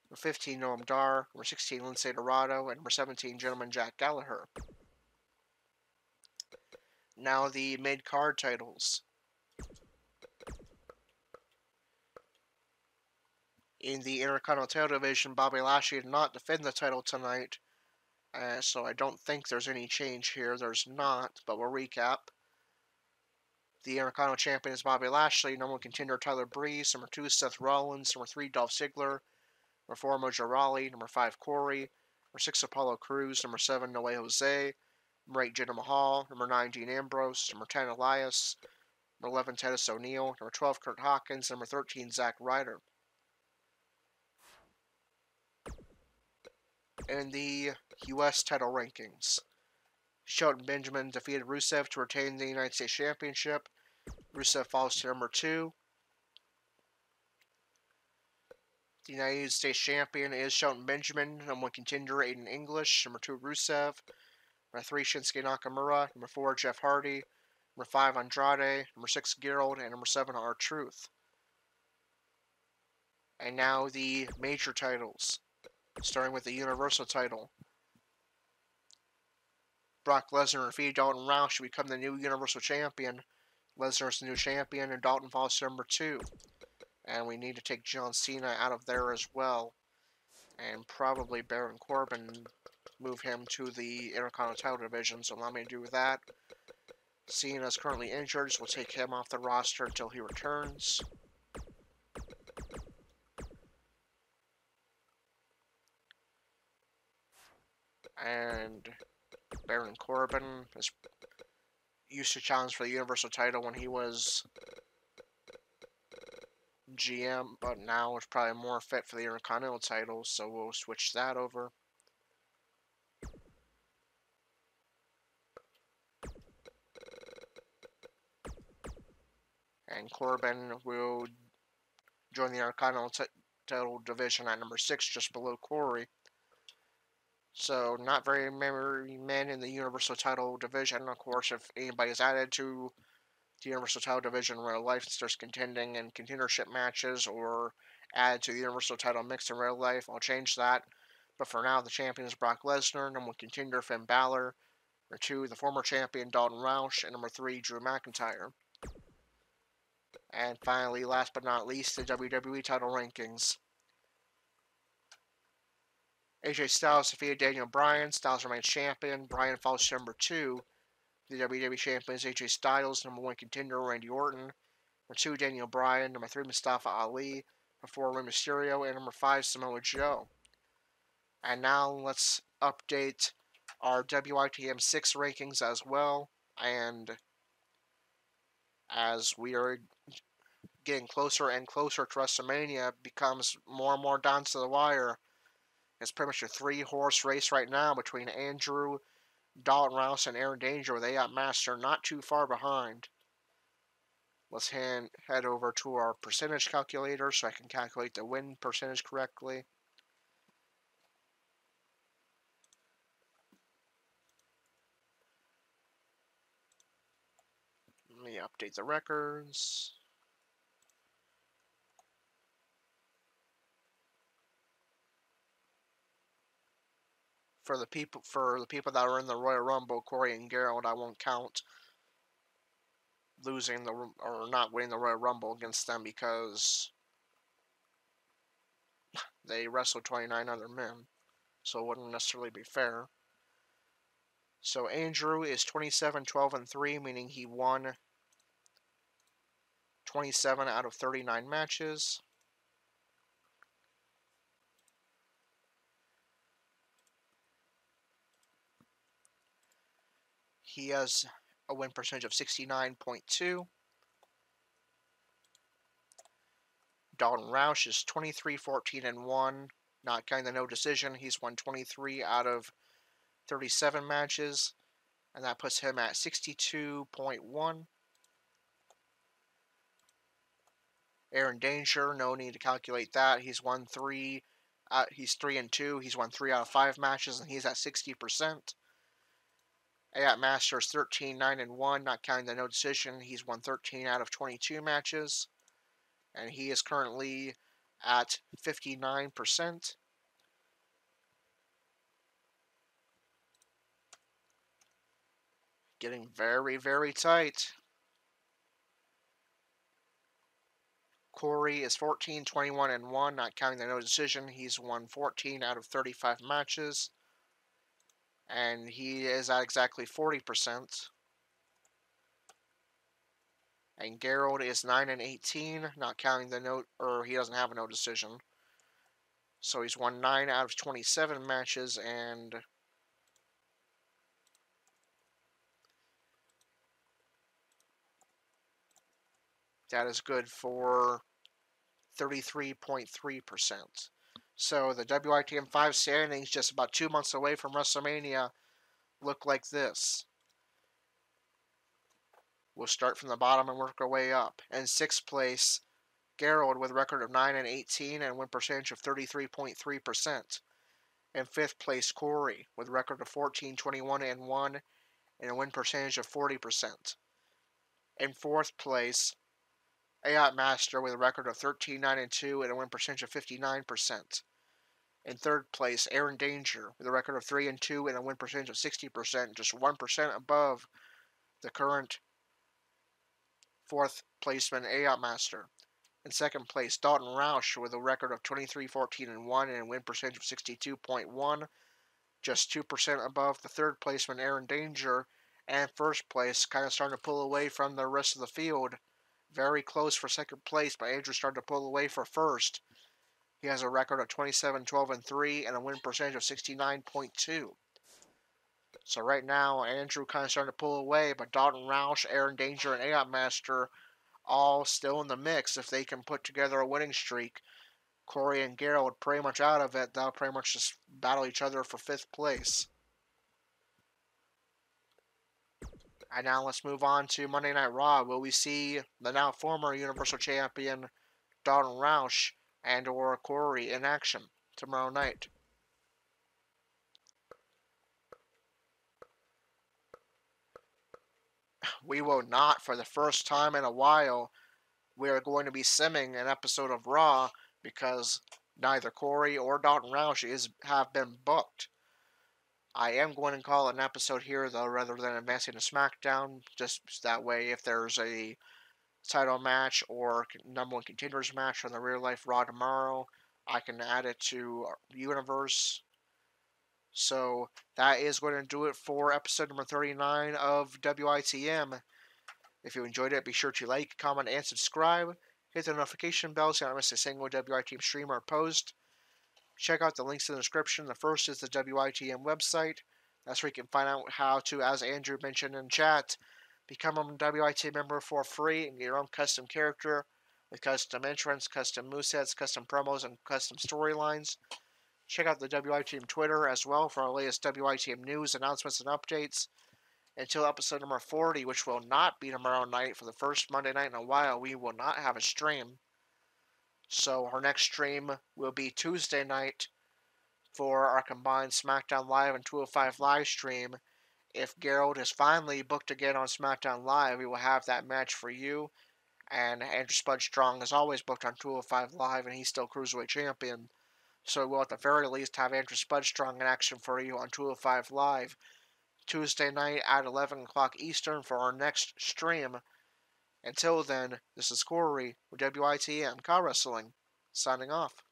Number 15 Noam Dar. Number 16 Lince Dorado. And number 17 Gentleman Jack Gallagher. Now the mid-card titles. In the Intercontinental Division, Bobby Lashley did not defend the title tonight. So I don't think there's any change here. There's not, but we'll recap. The Intercontinental Champion is Bobby Lashley. Number 1 contender Tyler Breeze. Number 2 Seth Rollins. Number 3 Dolph Ziggler. Number 4 Mojo Rawley. Number 5 Corey. Number 6 Apollo Crews. Number 7 Noe Jose. Number 8 Jinder Mahal. Number 9 Dean Ambrose. Number 10 Elias. Number 11 Titus O'Neil. Number 12 Kurt Hawkins. Number 13 Zack Ryder. In the U.S. title rankings, Shelton Benjamin defeated Rusev to retain the United States Championship. Rusev falls to number 2. The United States Champion is Shelton Benjamin. Number 1 contender Aiden English. Number 2 Rusev. Number 3 Shinsuke Nakamura. Number 4 Jeff Hardy. Number 5 Andrade. Number 6 Gerald. And number 7 R-Truth. And now the major titles, starting with the Universal title. Brock Lesnar defeated Dalton Roush to become the new Universal Champion. Lesnar is the new champion, and Dalton falls to number 2. And we need to take John Cena out of there as well. And probably Baron Corbin, move him to the Intercontinental division, so allow me to do that. Cena is currently injured, so we'll take him off the roster until he returns. And Baron Corbin used to challenge for the Universal title when he was GM, but now is probably more fit for the Intercontinental title, so we'll switch that over. And Corbin will join the Intercontinental title division at number 6, just below Corey. So, not very many men in the Universal title division. Of course, if anybody is added to the Universal title division in real life and starts contending in contendership matches or add to the Universal title mix in real life, I'll change that. But for now, the champion is Brock Lesnar, number 1 contender Finn Balor, number 2 the former champion Dalton Roush, and number 3 Drew McIntyre. And finally, last but not least, the WWE title rankings. AJ Styles defeated Daniel Bryan. Styles remains champion. Bryan falls to number 2. The WWE champion is AJ Styles. Number 1 contender Randy Orton. Number 2 Daniel Bryan. Number 3 Mustafa Ali. Number 4 Rey Mysterio. And number 5 Samoa Joe. And now let's update our WITM 6 rankings as well. And as we are getting closer and closer to WrestleMania, it becomes more and more down to the wire. It's pretty much a 3-horse race right now between Andrew, Dalton Roush, and Aaron Danger, with AI Master not too far behind. Let's head over to our percentage calculator so I can calculate the win percentage correctly. Let me update the records. For the people that are in the Royal Rumble, Corey and Gerald, I won't count losing or not winning the Royal Rumble against them because they wrestled 29 other men, so it wouldn't necessarily be fair. So Andrew is 27-12-3, meaning he won 27 out of 39 matches. He has a win percentage of 69.2. Dalton Roush is 23-14-1, not counting the no decision. He's won 23 out of 37 matches, and that puts him at 62.1. Aaron Danger, no need to calculate that. He's 3-2. He's won 3 out of 5 matches, and he's at 60%. AI Masters 13-9-1, not counting the no decision. He's won 13 out of 22 matches, and he is currently at 59%. Getting very, very tight. Corey is 14-21-1, not counting the no decision. He's won 14 out of 35 matches, and he is at exactly 40%. And Gerald is 9-18, not counting the no, or he doesn't have a no decision. So he's won 9 out of 27 matches, and that is good for 33.3%. So the WITM 5 standings, just about 2 months away from WrestleMania, look like this. We'll start from the bottom and work our way up. In 6th place, Gerald with a record of 9-18 and a win percentage of 33.3%. In 5th place, Corey with a record of 14-21-1 and a win percentage of 40%. In 4th place, AI Master with a record of 13-9-2 and a win percentage of 59%. In 3rd place, Aaron Danger with a record of 3-2 and a win percentage of 60%, just 1% above the current 4th placeman AI Master. In 2nd place, Dalton Roush with a record of 23-14-1 and a win percentage of 62.1, just 2% above the 3rd placeman Aaron Danger. And 1st place, kind of starting to pull away from the rest of the field. Very close for 2nd place, but Andrew started to pull away for 1st. He has a record of 27-12-3 and a win percentage of 69.2. So right now, Andrew kind of starting to pull away, but Dalton, Roush, Aaron Danger, and AI Master all still in the mix. If they can put together a winning streak, Corey and Gerald pretty much out of it. They'll pretty much just battle each other for 5th place. And now let's move on to Monday Night Raw. Will we see the now former Universal Champion Dalton Roush and or Corey in action tomorrow night? We will not. For the first time in a while, we are going to be simming an episode of Raw because neither Corey or Dalton Roush have been booked. I am going to call an episode here, though, rather than advancing to SmackDown, just that way if there's a title match or number one contenders match on the real life Raw tomorrow, I can add it to Universe. So that is going to do it for episode number 39 of WITM. If you enjoyed it, be sure to like, comment, and subscribe. Hit the notification bell so you don't miss a single WITM stream or post. Check out the links in the description. The first is the WITM website. That's where you can find out how to, as Andrew mentioned in chat, become a WITM member for free and get your own custom character with custom entrants, custom movesets, custom promos, and custom storylines. Check out the WITM Twitter as well for our latest WITM news, announcements, and updates. Until episode number 40, which will not be tomorrow night for the first Monday night in a while, we will not have a stream. So our next stream will be Tuesday night for our combined SmackDown Live and 205 live stream. If Gerald is finally booked again on SmackDown Live, we will have that match for you. And Andrew Spud Strong is always booked on 205 Live, and he's still Cruiserweight Champion. So we'll at the very least have Andrew Spud Strong in action for you on 205 Live Tuesday night at 11 o'clock Eastern for our next stream. Until then, this is Corey with WITM Car Wrestling, signing off.